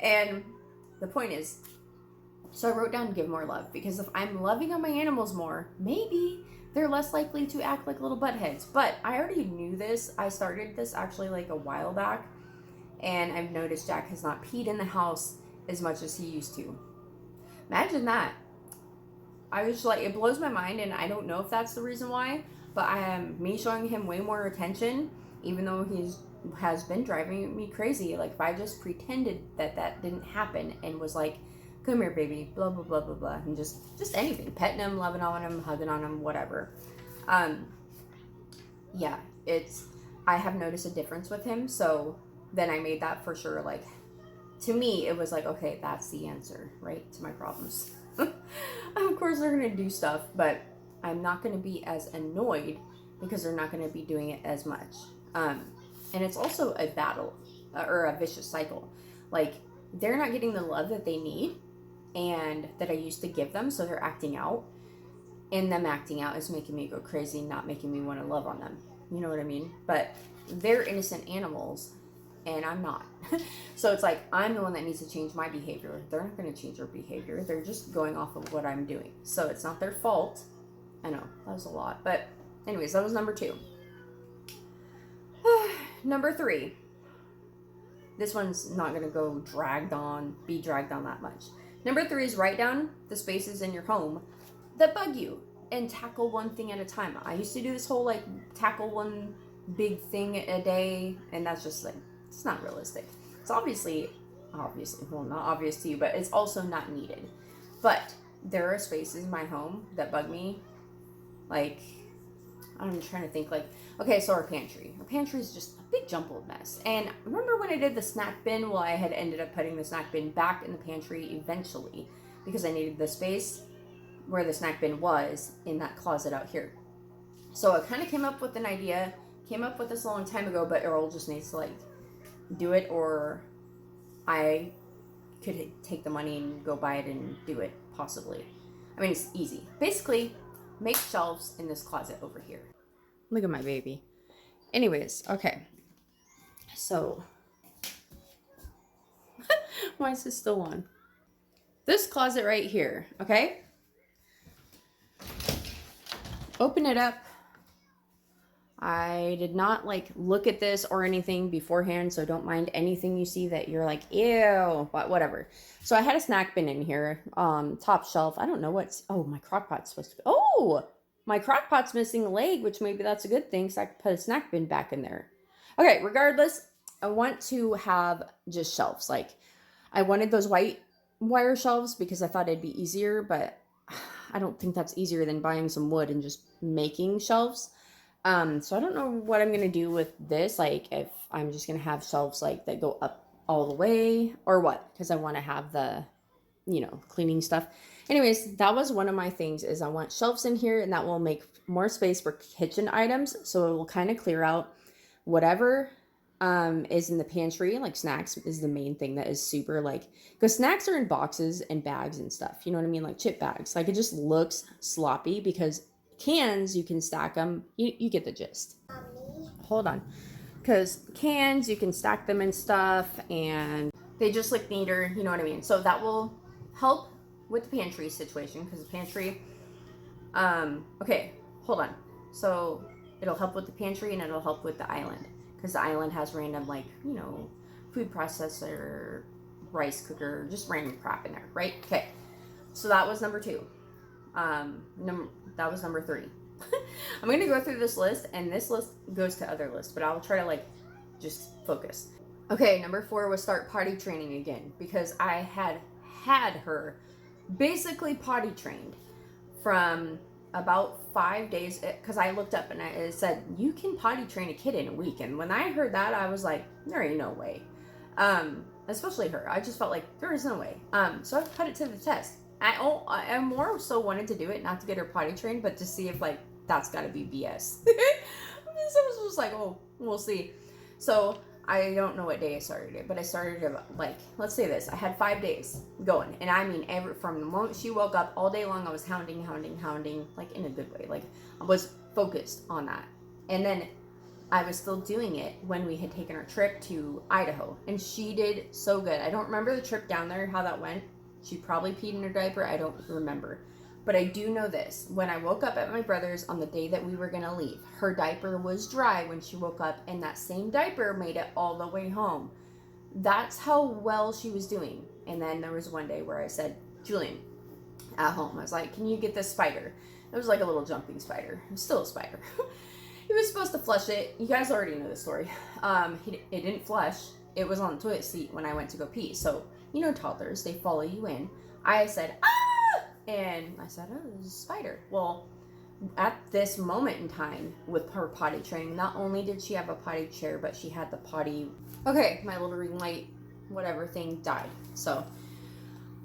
and the point is, so I wrote down give more love, because if I'm loving on my animals more, maybe they're less likely to act like little buttheads. But I already knew this. I started this actually like a while back, and I've noticed Jack has not peed in the house as much as he used to. Imagine that. I was like, it blows my mind, and I don't know if that's the reason why, but I am me showing him way more attention, even though has been driving me crazy. Like if I just pretended that didn't happen and was like, come here, baby, blah blah blah blah blah, and just anything, petting him, loving on him, hugging on him, whatever. Yeah, I have noticed a difference with him. So then I made that for sure. Like to me, it was like, okay, that's the answer, right, to my problems. Of course they're gonna do stuff, but I'm not gonna be as annoyed because they're not gonna be doing it as much. And it's also a battle or a vicious cycle. Like they're not getting the love that they need and that I used to give them, so they're acting out, and them acting out is making me go crazy, not making me want to love on them. You know what I mean? But they're innocent animals and I'm not. So it's like I'm the one that needs to change my behavior. They're not going to change their behavior. They're just going off of what I'm doing. So it's not their fault. I know that was a lot, but anyways, that was number 2. Number 3. This one's not going to be dragged on that much. Number 3 is write down the spaces in your home that bug you and tackle one thing at a time. I used to do this whole like tackle one big thing a day, and that's just like, it's not realistic. It's obviously, well, not obvious to you, but it's also not needed. But there are spaces in my home that bug me. Like, I'm trying to think like, okay, so our pantry. Our pantry is just a big jumbled mess. And remember when I did the snack bin? Well, I had ended up putting the snack bin back in the pantry eventually because I needed the space where the snack bin was in that closet out here. So I kind of came up with an idea, came up with this a long time ago, but Earl just needs to like do it, or I could take the money and go buy it and do it possibly. I mean, it's easy. Basically, make shelves in this closet over here. Look at my baby. Anyways, okay. So, why is this still on? This closet right here, okay? Open it up. I did not like look at this or anything beforehand, so don't mind anything you see that you're like, ew, but whatever. So I had a snack bin in here, top shelf. I don't know what's, oh, my crock pot's supposed to be, oh, my crock pot's missing a leg, which maybe that's a good thing, so I could put a snack bin back in there. Okay, regardless, I want to have just shelves. Like, I wanted those white wire shelves because I thought it'd be easier, but I don't think that's easier than buying some wood and just making shelves. So I don't know what I'm going to do with this, like if I'm just going to have shelves like that go up all the way or what, because I want to have the, cleaning stuff. Anyways, that was one of my things is I want shelves in here, and that will make more space for kitchen items. So it will kind of clear out whatever, is in the pantry. Like snacks is the main thing that is super like, because snacks are in boxes and bags and stuff, you know what I mean? Like chip bags, like it just looks sloppy because cans, you can stack them. You get the gist. Hold on. Because cans, you can stack them and stuff, and they just look neater, you know what I mean? So that will help with the pantry situation, because the pantry, okay, hold on. So it'll help with the pantry, and it'll help with the island, because the island has random, like, food processor, rice cooker, just random crap in there, right? Okay. So that was number 2. That was number 3. I'm going to go through this list, and this list goes to other lists, but I'll try to like just focus. Okay, number 4 was start potty training again, because I had her basically potty trained from about 5 days, because I looked up and it said you can potty train a kid in a week, and when I heard that, I was like, there ain't no way. Especially her. I just felt like there is no way. So I put it to the test. I more so wanted to do it, not to get her potty trained, but to see if, like, that's got to be BS. So I was just like, oh, we'll see. So I don't know what day I started it, but I started it, like, let's say this. I had 5 days going. And I mean, from the moment she woke up all day long, I was hounding, like, in a good way. Like, I was focused on that. And then I was still doing it when we had taken our trip to Idaho. And she did so good. I don't remember the trip down there, how that went. She probably peed in her diaper. I don't remember. But I do know this. When I woke up at my brother's on the day that we were going to leave, her diaper was dry when she woke up, and that same diaper made it all the way home. That's how well she was doing. And then there was one day where I said, Julian, at home, I was like, can you get this spider? It was like a little jumping spider. It was still a spider. He was supposed to flush it. You guys already know the story. It didn't flush. It was on the toilet seat when I went to go pee. So, toddlers, they follow you in. I said, ah! And I said, oh, there's a spider. Well, at this moment in time with her potty training, not only did she have a potty chair, but she had the potty. Okay, my little ring light, whatever thing died. So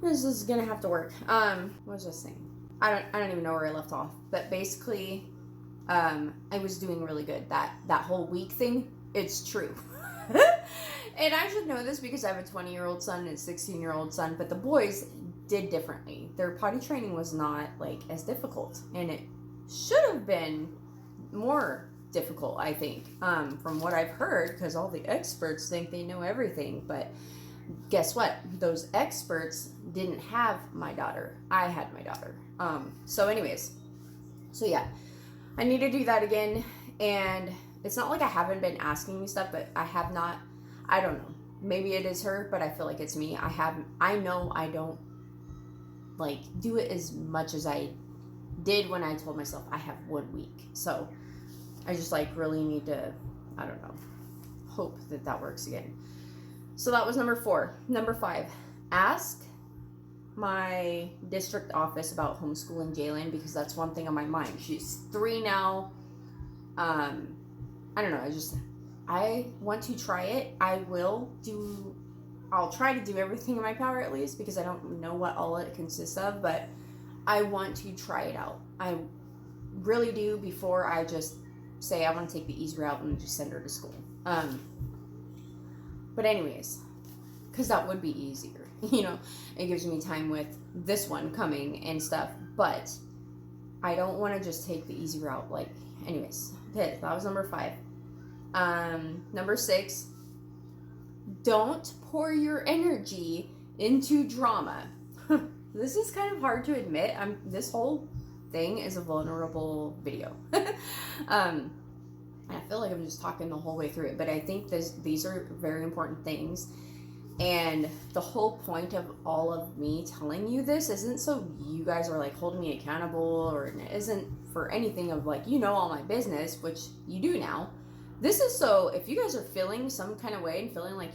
this is gonna have to work. What was I saying? I don't even know where I left off. But basically, I was doing really good. That whole week thing, it's true. And I should know this because I have a 20-year-old son and a 16-year-old son, but the boys did differently. Their potty training was not like as difficult, and it should have been more difficult, I think, from what I've heard, because all the experts think they know everything. But guess what? Those experts didn't have my daughter. I had my daughter. So anyways, so yeah, I need to do that again. And it's not like I haven't been asking you stuff, but I have not. I don't know. Maybe it is her, but I feel like it's me. I know I don't like do it as much as I did when I told myself I have 1 week. So I just like really need to, I don't know, hope that works again. So that was number 4. Number 5, ask my district office about homeschooling Jalen, because that's one thing on my mind. She's 3 now. I don't know. I want to try it. I'll try to do everything in my power at least, because I don't know what all it consists of, but I want to try it out. I really do, before I just say I want to take the easy route and just send her to school. But anyways, because that would be easier, it gives me time with this one coming and stuff, but I don't want to just take the easy route. Like, anyways, okay, that was number 5. Number 6, don't pour your energy into drama. This is kind of hard to admit. This whole thing is a vulnerable video. I feel like I'm just talking the whole way through it, but I think these are very important things. And the whole point of all of me telling you this isn't so you guys are like holding me accountable, or it isn't for anything of like, all my business, which you do now. This is so if you guys are feeling some kind of way and feeling like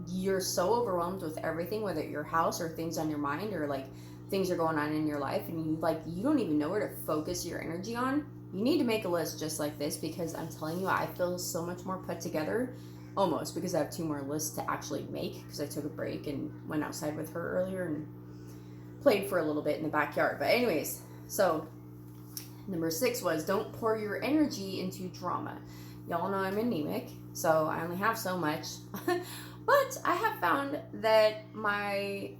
you're so overwhelmed with everything, whether at your house or things on your mind, or like things are going on in your life, and you don't even know where to focus your energy on, you need to make a list just like this, because I'm telling you, I feel so much more put together, almost, because I have 2 more lists to actually make, because I took a break and went outside with her earlier and played for a little bit in the backyard. But anyways, so number 6 was don't pour your energy into drama. Y'all know I'm anemic, so I only have so much. But I have found that I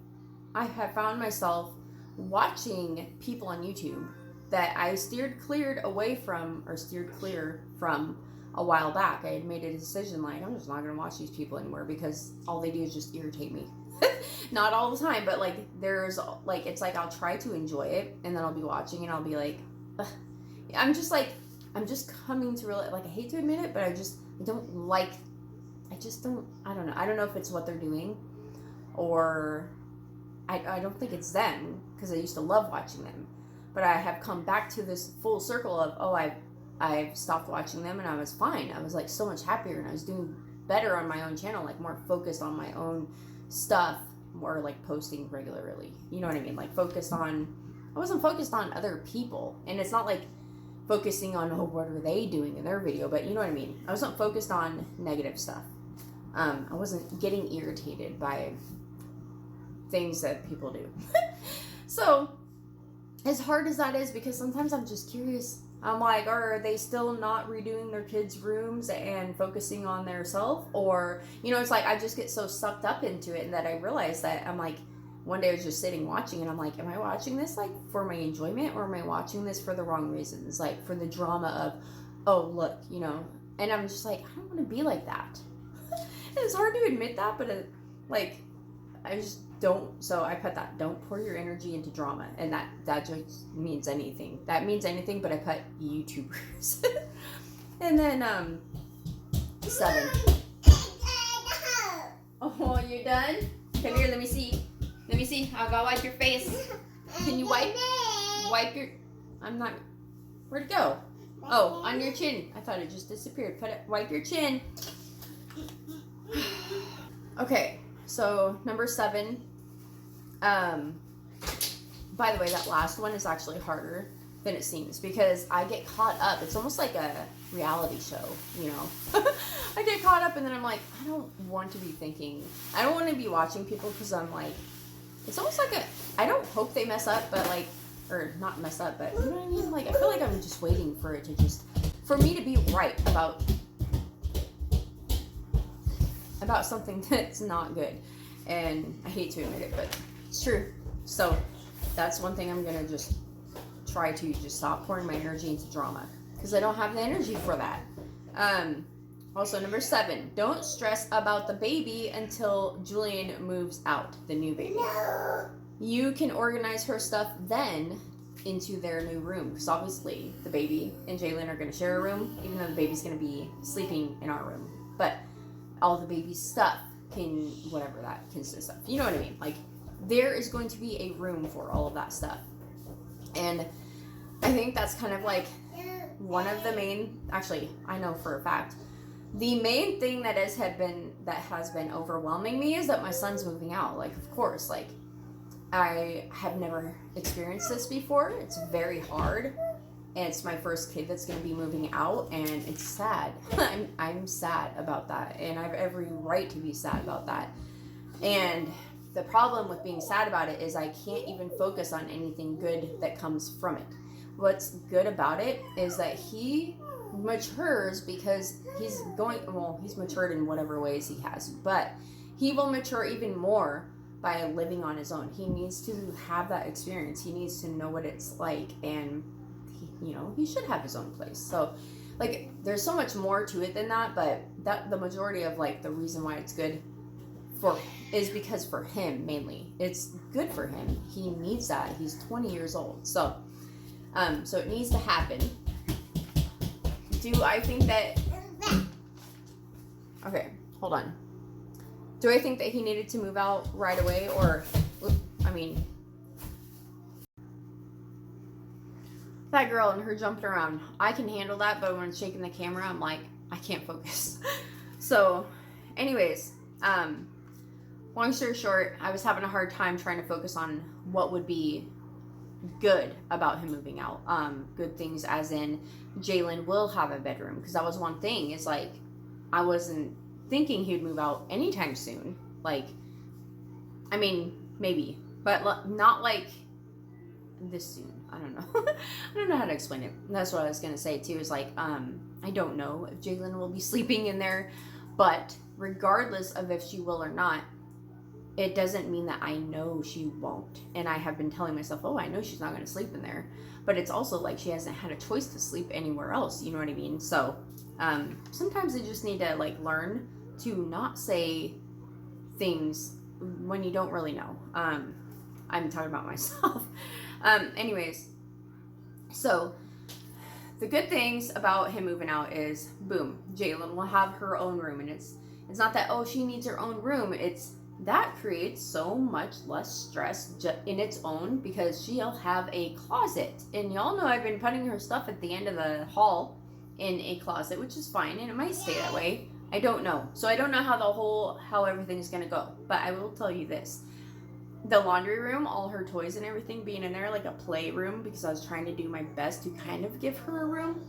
have found myself watching people on YouTube that I steered clear from a while back. I had made a decision like, I'm just not going to watch these people anymore, because all they do is just irritate me. Not all the time, but like there's like, it's like I'll try to enjoy it, and then I'll be watching and I'll be like, ugh. I'm just coming to realize, like, I hate to admit it, but I don't know. I don't know if it's what they're doing, or I don't think it's them, because I used to love watching them. But I have come back to this full circle of, I've stopped watching them, and I was fine. I was like so much happier, and I was doing better on my own channel, like more focused on my own stuff, more like posting regularly. You know what I mean? Like I wasn't focused on other people, and it's not like focusing on, what are they doing in their video, but you know what I mean? I wasn't focused on negative stuff. I wasn't getting irritated by things that people do. So, as hard as that is, because sometimes I'm just curious, I'm like, are they still not redoing their kids' rooms and focusing on their self? Or, it's like I just get so sucked up into it, and that I realize that I'm like, one day I was just sitting watching, and I'm like, am I watching this like for my enjoyment, or am I watching this for the wrong reasons? Like for the drama of, oh, look, and I'm just like, I don't want to be like that. It's hard to admit that, but I just don't. So I put that, don't pour your energy into drama. And that just means anything. That means anything, but I put YouTubers. And then, 7. Oh, you done? Come here, let me see. I'll go wipe your face. Can you wipe your, where'd it go? Oh, on your chin. I thought it just disappeared. Wipe your chin. Okay, so number 7. By the way, that last one is actually harder than it seems, because I get caught up. It's almost like a reality show, I get caught up, and then I'm like, I don't want to be watching people, because I'm like, it's almost like I don't hope they mess up, but like, or not mess up, but you know what I mean? Like, I feel like I'm just waiting for for me to be right about something that's not good. And I hate to admit it, but it's true. So that's one thing I'm going to just try to just stop pouring my energy into drama, because I don't have the energy for that. Also, number 7, don't stress about the baby until Julian moves out, the new baby. No. You can organize her stuff then into their new room, because obviously the baby and Jalen are going to share a room, even though the baby's going to be sleeping in our room. But all the baby's stuff can, whatever that consists of. You know what I mean? Like, there is going to be a room for all of that stuff. And I think that's kind of like one of the main, actually, I know for a fact, the main thing that has been overwhelming me is that my son's moving out. Like, of course, like, I have never experienced this before. It's very hard. And it's my first kid that's going to be moving out, and it's sad. I'm sad about that, and I have every right to be sad about that. And the problem with being sad about it is I can't even focus on anything good that comes from it. What's good about it is that he matures because he's matured in whatever ways he has, but he will mature even more by living on his own. He needs to have that experience. He needs to know what it's like, and he should have his own place. So like there's so much more to it than that, but that the majority of like the reason why it's good is because for him mainly. It's good for him. He needs that. He's 20 years old. So it needs to happen. Do I think that okay, hold on. Do I think that he needed to move out right away, or that girl and her jumping around, I can handle that, but when it's shaking the camera, I'm like, I can't focus. So anyways, long story short, I was having a hard time trying to focus on what would be good about him moving out. Good things as in Jalen will have a bedroom, because that was one thing, is like I wasn't thinking he'd move out anytime soon. Like, I mean, maybe, but not like this soon. I don't know. I don't know how to explain it. That's what I was gonna say too, is like I don't know if Jalen will be sleeping in there, but regardless of if she will or not, it doesn't mean that I know she won't. And I have been telling myself, oh, I know she's not going to sleep in there. But it's also like she hasn't had a choice to sleep anywhere else. You know what I mean? So sometimes you just need to like learn to not say things when you don't really know. I'm talking about myself. Anyways, so the good things about him moving out is, boom, Jalen will have her own room. And it's not that, oh, she needs her own room. It's that creates so much less stress in its own, because she'll have a closet. And y'all know I've been putting her stuff at the end of the hall in a closet, which is fine, and it might stay that way. I don't know. So I don't know how everything's gonna go. But I will tell you this. The laundry room, all her toys and everything being in there like a playroom, because I was trying to do my best to kind of give her a room.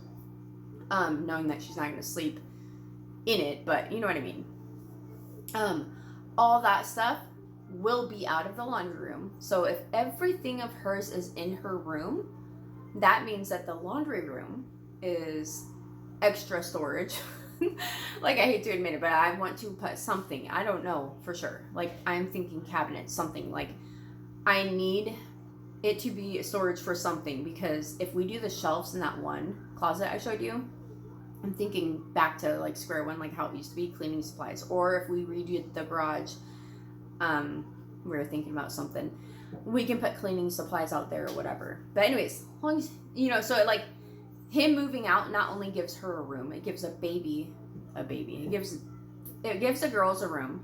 Knowing that she's not gonna sleep in it, but you know what I mean. All that stuff will be out of the laundry room. So if everything of hers is in her room, that means that the laundry room is extra storage. Like, I hate to admit it, but I want to put something. I don't know for sure. Like, I'm thinking cabinet, something. Like, I need it to be storage for something, because if we do the shelves in that one closet I showed you, I'm thinking back to like square one, like how it used to be, cleaning supplies. Or if we redo the garage, we were thinking about something, we can put cleaning supplies out there or whatever. But anyways, long as, so like him moving out not only gives her a room, it gives it gives the girls a room.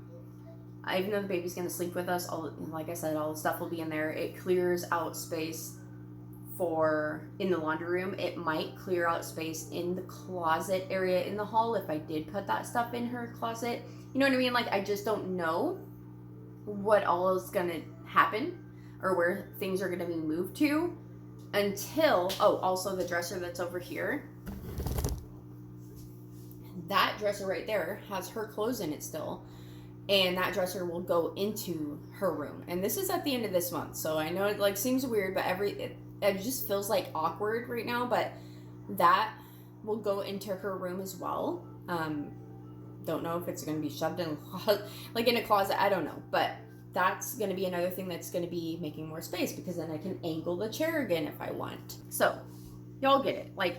Even though the baby's gonna sleep with us, like I said, all the stuff will be in there. It clears out space in the laundry room. It might clear out space in the closet area in the hall if I did put that stuff in her closet. You know what I mean? Like, I just don't know what all is gonna happen or where things are gonna be moved to until, also the dresser that's over here. That dresser right there has her clothes in it still. And that dresser will go into her room. And this is at the end of this month. So I know it like seems weird, but it just feels like awkward right now, but that will go into her room as well. Don't know if it's going to be shoved in like in a closet. I don't know, but that's going to be another thing that's going to be making more space, because then I can angle the chair again if I want. So y'all get it. Like,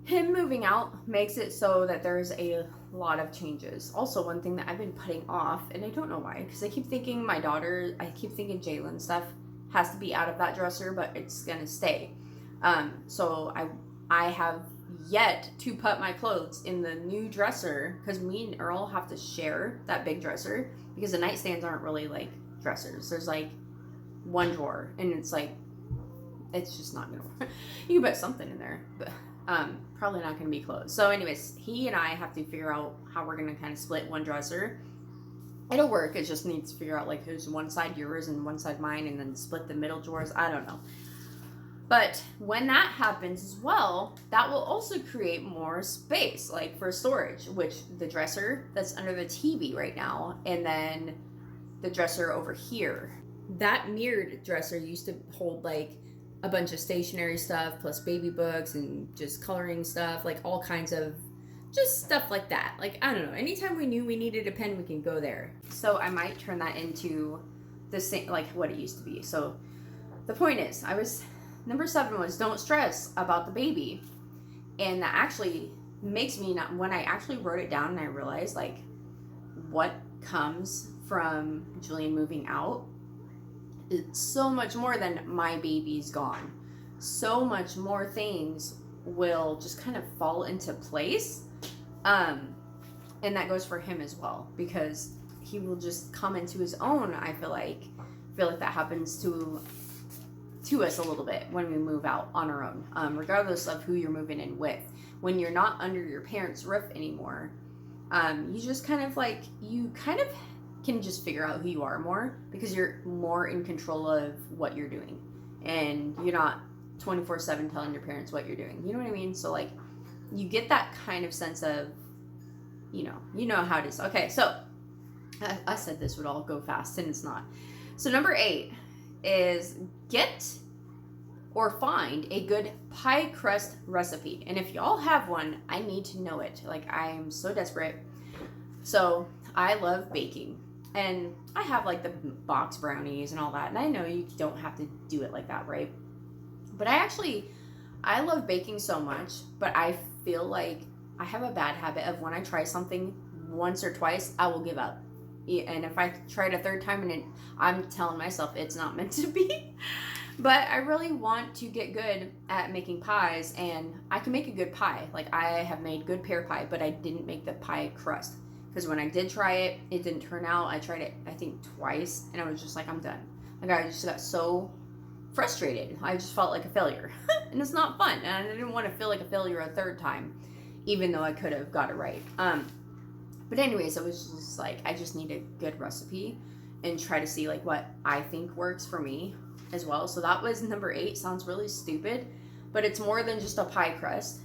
him moving out makes it so that there's a lot of changes. Also, one thing that I've been putting off, and I don't know why, because I keep thinking Jalen stuff has to be out of that dresser, but it's gonna stay. So I have yet to put my clothes in the new dresser, because me and Earl have to share that big dresser, because the nightstands aren't really like dressers. There's like one drawer, and it's just not gonna work. You can put something in there, but probably not gonna be clothes. So anyways, he and I have to figure out how we're gonna kind of split one dresser. It'll work. It just needs to figure out like who's one side yours and one side mine, and then split the middle drawers. I don't know. But when that happens as well, that will also create more space, like for storage, which the dresser that's under the TV right now, and then the dresser over here. That mirrored dresser used to hold like a bunch of stationery stuff, plus baby books and just coloring stuff, like all kinds of just stuff like that. Like, I don't know, anytime we knew we needed a pen, we can go there. So I might turn that into the same, like what it used to be. So the point is, number 7 was don't stress about the baby. And that actually makes me not, when I actually wrote it down and I realized like what comes from Julian moving out, it's so much more than my baby's gone. So much more things will just kind of fall into place. And that goes for him as well, because he will just come into his own. I feel like that happens to us a little bit when we move out on our own, regardless of who you're moving in with. When you're not under your parents' roof anymore, you just kind of can just figure out who you are more, because you're more in control of what you're doing, and you're not 24/7 telling your parents what you're doing. You know what I mean? So like, you get that kind of sense of, you know how it is. Okay, so I said this would all go fast, and it's not. So number 8 is get or find a good pie crust recipe. And if y'all have one, I need to know it. Like, I'm so desperate. So I love baking, and I have like the box brownies and all that. And I know you don't have to do it like that, right? But I love baking so much, but I feel like I have a bad habit of when I try something once or twice, I will give up. And if I try it a third time and I'm telling myself it's not meant to be. But I really want to get good at making pies, and I can make a good pie. Like, I have made good pear pie, but I didn't make the pie crust. Because when I did try it, it didn't turn out. I tried it, I think, twice, and I was just like, I'm done. Like, I just got so frustrated. I just felt like a failure. And it's not fun. And I didn't want to feel like a failure a third time, even though I could have got it right. But anyways, I was just like, I just need a good recipe and try to see like what I think works for me as well. So that was number 8. Sounds really stupid, but it's more than just a pie crust,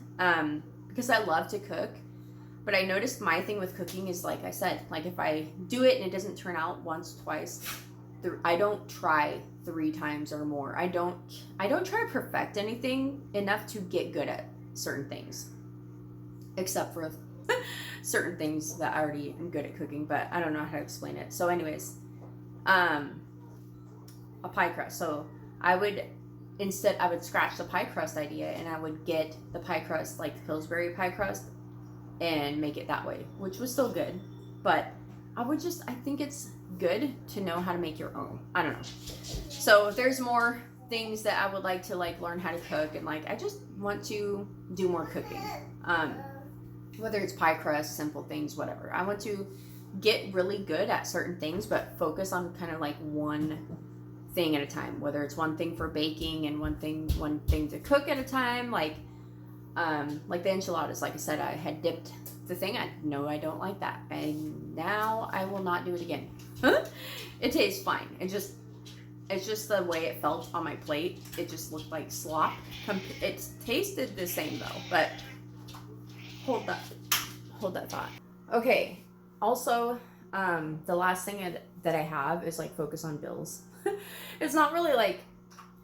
because I love to cook. But I noticed my thing with cooking is, like I said, like if I do it and it doesn't turn out once, twice, I don't try 3 times or more. I don't try to perfect anything enough to get good at certain things, except for certain things that I already am good at cooking, but I don't know how to explain it. So anyways, a pie crust. So I would scratch the pie crust idea, and I would get the pie crust, like the Pillsbury pie crust, and make it that way, which was still good. But I think it's good to know how to make your own. I don't know. So there's more things that I would like to like learn how to cook, and like I just want to do more cooking. Whether it's pie crust, simple things, whatever. I want to get really good at certain things, but focus on kind of like one thing at a time. Whether it's one thing for baking and one thing to cook at a time. Like the enchiladas. Like I said, I had dipped the thing. I know I don't like that, and now I will not do it again. It tastes fine. It's just the way it felt on my plate. It just looked like slop. It tasted the same though, but. Hold that thought. Okay. Also, the last thing that I have is like focus on bills. It's not really like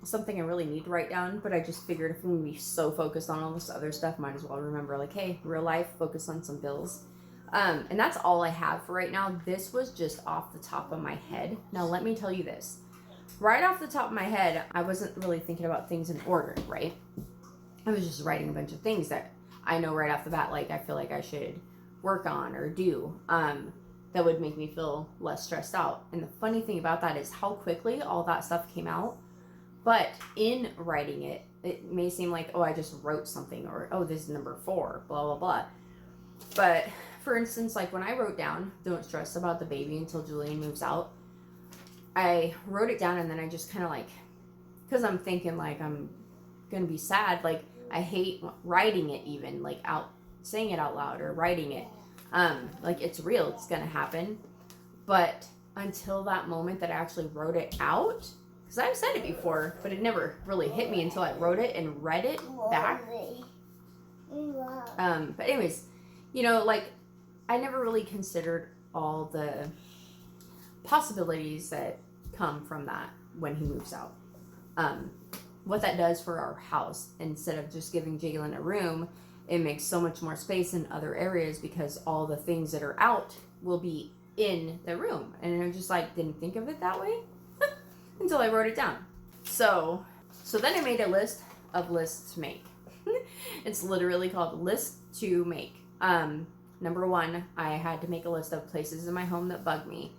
something I really need to write down, but I just figured if I'm gonna be so focused on all this other stuff, might as well remember like, hey, real life, focus on some bills. And that's all I have for right now. This was just off the top of my head. Now let me tell you this. Right off the top of my head, I wasn't really thinking about things in order, right? I was just writing a bunch of things that I know right off the bat, like I feel like I should work on or do, that would make me feel less stressed out. And the funny thing about that is how quickly all that stuff came out. But in writing it, it may seem like, oh, I just wrote something, or, oh, this is number 4, blah, blah, blah. But for instance, like when I wrote down, don't stress about the baby until Julian moves out, I wrote it down, and then I just kind of like, because I'm thinking like I'm going to be sad, like I hate writing it, even like saying it out loud or writing it. Like it's real, it's gonna happen. But until that moment that I actually wrote it out, because I've said it before, but it never really hit me until I wrote it and read it back. But anyways, you know, like, I never really considered all the possibilities that come from that when he moves out. What that does for our house, instead of just giving Jalen a room, it makes so much more space in other areas because all the things that are out will be in the room. And I just like didn't think of it that way until I wrote it down. So then I made a list of lists to make. It's literally called List to Make. Number 1, I had to make a list of places in my home that bug me.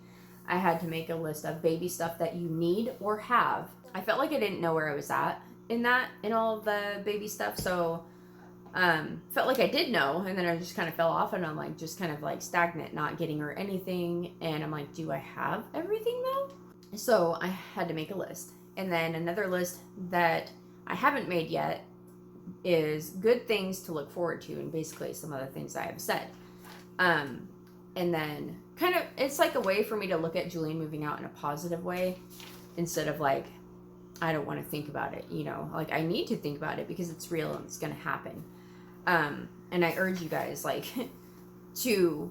I had to make a list of baby stuff that you need or have. I felt like I didn't know where I was at in all of the baby stuff. So felt like I did know, and then I just kind of fell off, and I'm like just kind of like stagnant, not getting her anything. And I'm like, do I have everything though? So I had to make a list. And then another list that I haven't made yet is good things to look forward to, and basically some of the things I have said. And then kind of, it's like a way for me to look at Julian moving out in a positive way, instead of like, I don't want to think about it, you know, like I need to think about it because it's real and it's going to happen. And I urge you guys, like, to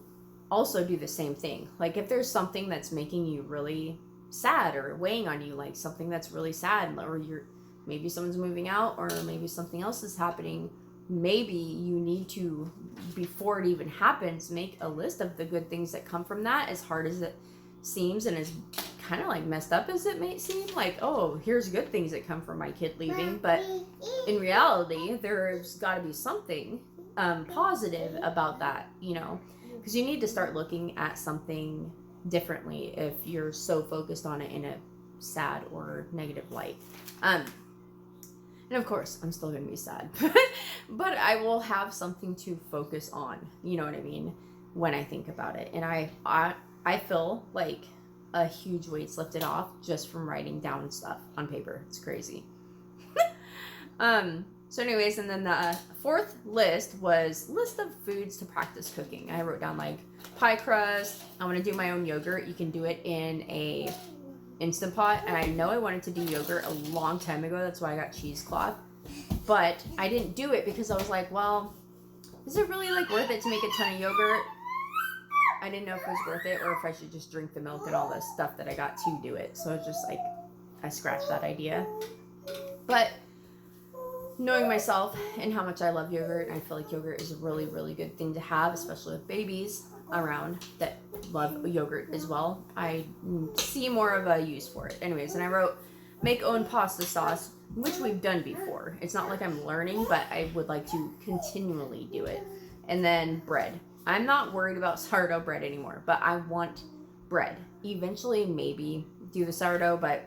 also do the same thing. Like, if there's something that's making you really sad or weighing on you, like something that's really sad, or maybe someone's moving out, or maybe something else is happening, maybe you need to, before it even happens, make a list of the good things that come from that, as hard as it seems and as kind of like messed up as it may seem. Like, oh, here's good things that come from my kid leaving, but in reality there's got to be something positive about that, you know, because you need to start looking at something differently if you're so focused on it in a sad or negative light. And of course, I'm still going to be sad, but I will have something to focus on, you know what I mean, when I think about it. And I feel like a huge weight's lifted off just from writing down stuff on paper. It's crazy. So anyways, and then the 4th list was list of foods to practice cooking. I wrote down like pie crust. I want to do my own yogurt. You can do it in a Instant Pot, and I know I wanted to do yogurt a long time ago. That's why I got cheesecloth, but I didn't do it because I was like, well, is it really like worth it to make a ton of yogurt? I didn't know if it was worth it or if I should just drink the milk and all the stuff that I got to do it. So it's just like, I scratched that idea. But knowing myself and how much I love yogurt, I feel like yogurt is a really, really good thing to have, especially with babies around that love yogurt as well. I see more of a use for it. Anyways, and I wrote make own pasta sauce, which we've done before. It's not like I'm learning, but I would like to continually do it. And then bread. I'm not worried about sourdough bread anymore, but I want bread. Eventually, maybe do the sourdough, but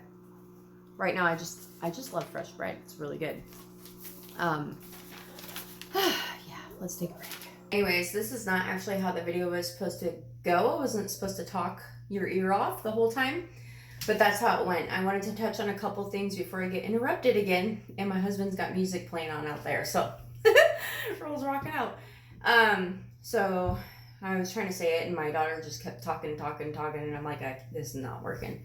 right now I just love fresh bread. It's really good. Yeah, let's take a break. Anyways, this is not actually how the video was supposed to go. I wasn't supposed to talk your ear off the whole time, but that's how it went. I wanted to touch on a couple things before I get interrupted again, and my husband's got music playing on out there, so Earl's rocking out. So I was trying to say it, and my daughter just kept talking, and I'm like, this is not working.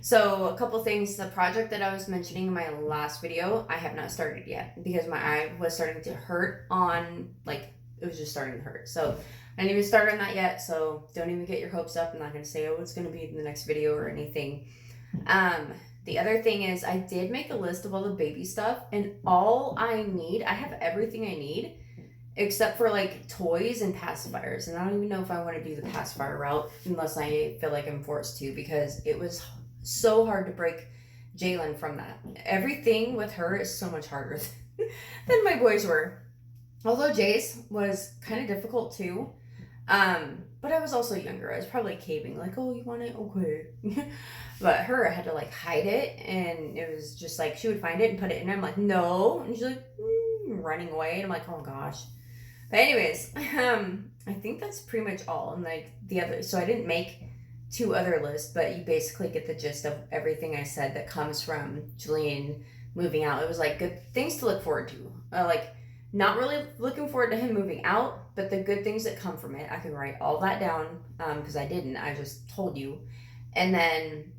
So a couple things. The project that I was mentioning in my last video, I have not started yet because my eye was starting to hurt on, like, it was just starting to hurt. So I didn't even start on that yet, so don't even get your hopes up. I'm not going to say, oh, it's going to be in the next video or anything. The other thing is I did make a list of all the baby stuff, and all I need, I have everything I need except for like toys and pacifiers. And I don't even know if I want to do the pacifier route unless I feel like I'm forced to, because it was so hard to break Jalen from that. Everything with her is so much harder than my boys were. Although Jay's was kind of difficult too. But I was also younger. I was probably caving, like, oh, you want it? Okay. But her, I had to like hide it, and it was just like she would find it and put it in. I'm like, no. And she's like, running away. And I'm like, oh gosh. But anyways, I think that's pretty much all. And like the other, so I didn't make 2 other lists, but you basically get the gist of everything I said that comes from Julian moving out. It was like good things to look forward to. Like, not really looking forward to him moving out, but the good things that come from it. I can write all that down because I didn't. I just told you. And then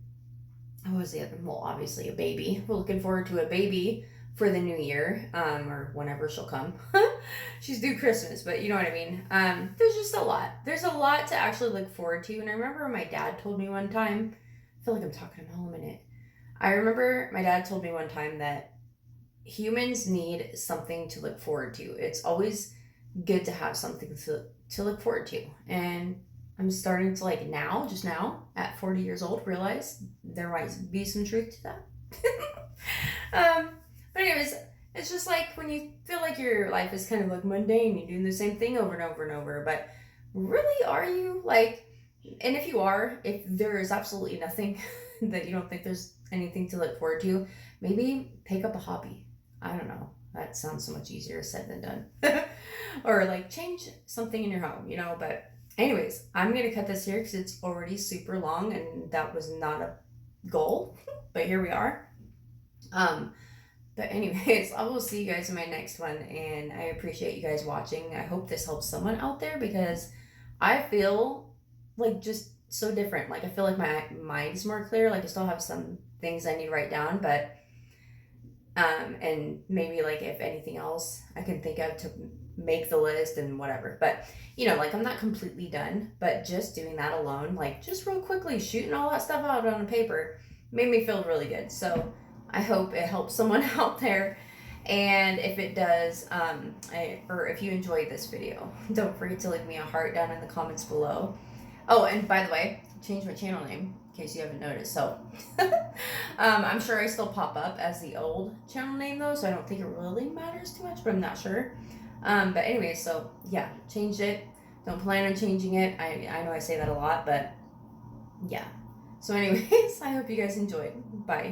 what was the other? Well, obviously a baby. We're looking forward to a baby for the new year, or whenever she'll come. She's due Christmas, but you know what I mean. There's just a lot. There's a lot to actually look forward to. And I remember my dad told me one time, I feel like I'm talking about a minute. I remember my dad told me one time that humans need something to look forward to. It's always good to have something to look forward to. And I'm starting to like now, just now, at 40 years old, realize there might be some truth to that. But anyways, it's just like when you feel like your life is kind of like mundane, you're doing the same thing over and over and over. But really, are you like? And if you are, if there is absolutely nothing that you don't think there's anything to look forward to, maybe pick up a hobby. I don't know. That sounds so much easier said than done. Or like change something in your home, you know. But anyways, I'm gonna cut this here because it's already super long, and that was not a goal, but here we are. But anyways, I will see you guys in my next one, and I appreciate you guys watching. I hope this helps someone out there because I feel like just so different. Like I feel like my mind is more clear. Like I still have some things I need to write down, but and maybe like if anything else I can think of to make the list and whatever. But you know, like I'm not completely done, but just doing that alone, like just real quickly shooting all that stuff out on the paper made me feel really good. So I hope it helps someone out there. And if it does, or if you enjoyed this video, don't forget to leave me a heart down in the comments below. Oh, and by the way, change my channel name in case you haven't noticed. So I'm sure I still pop up as the old channel name though, so I don't think it really matters too much, but I'm not sure. But anyway, so yeah, changed it. Don't plan on changing it. I know I say that a lot, but yeah. So anyways, I hope you guys enjoyed. Bye.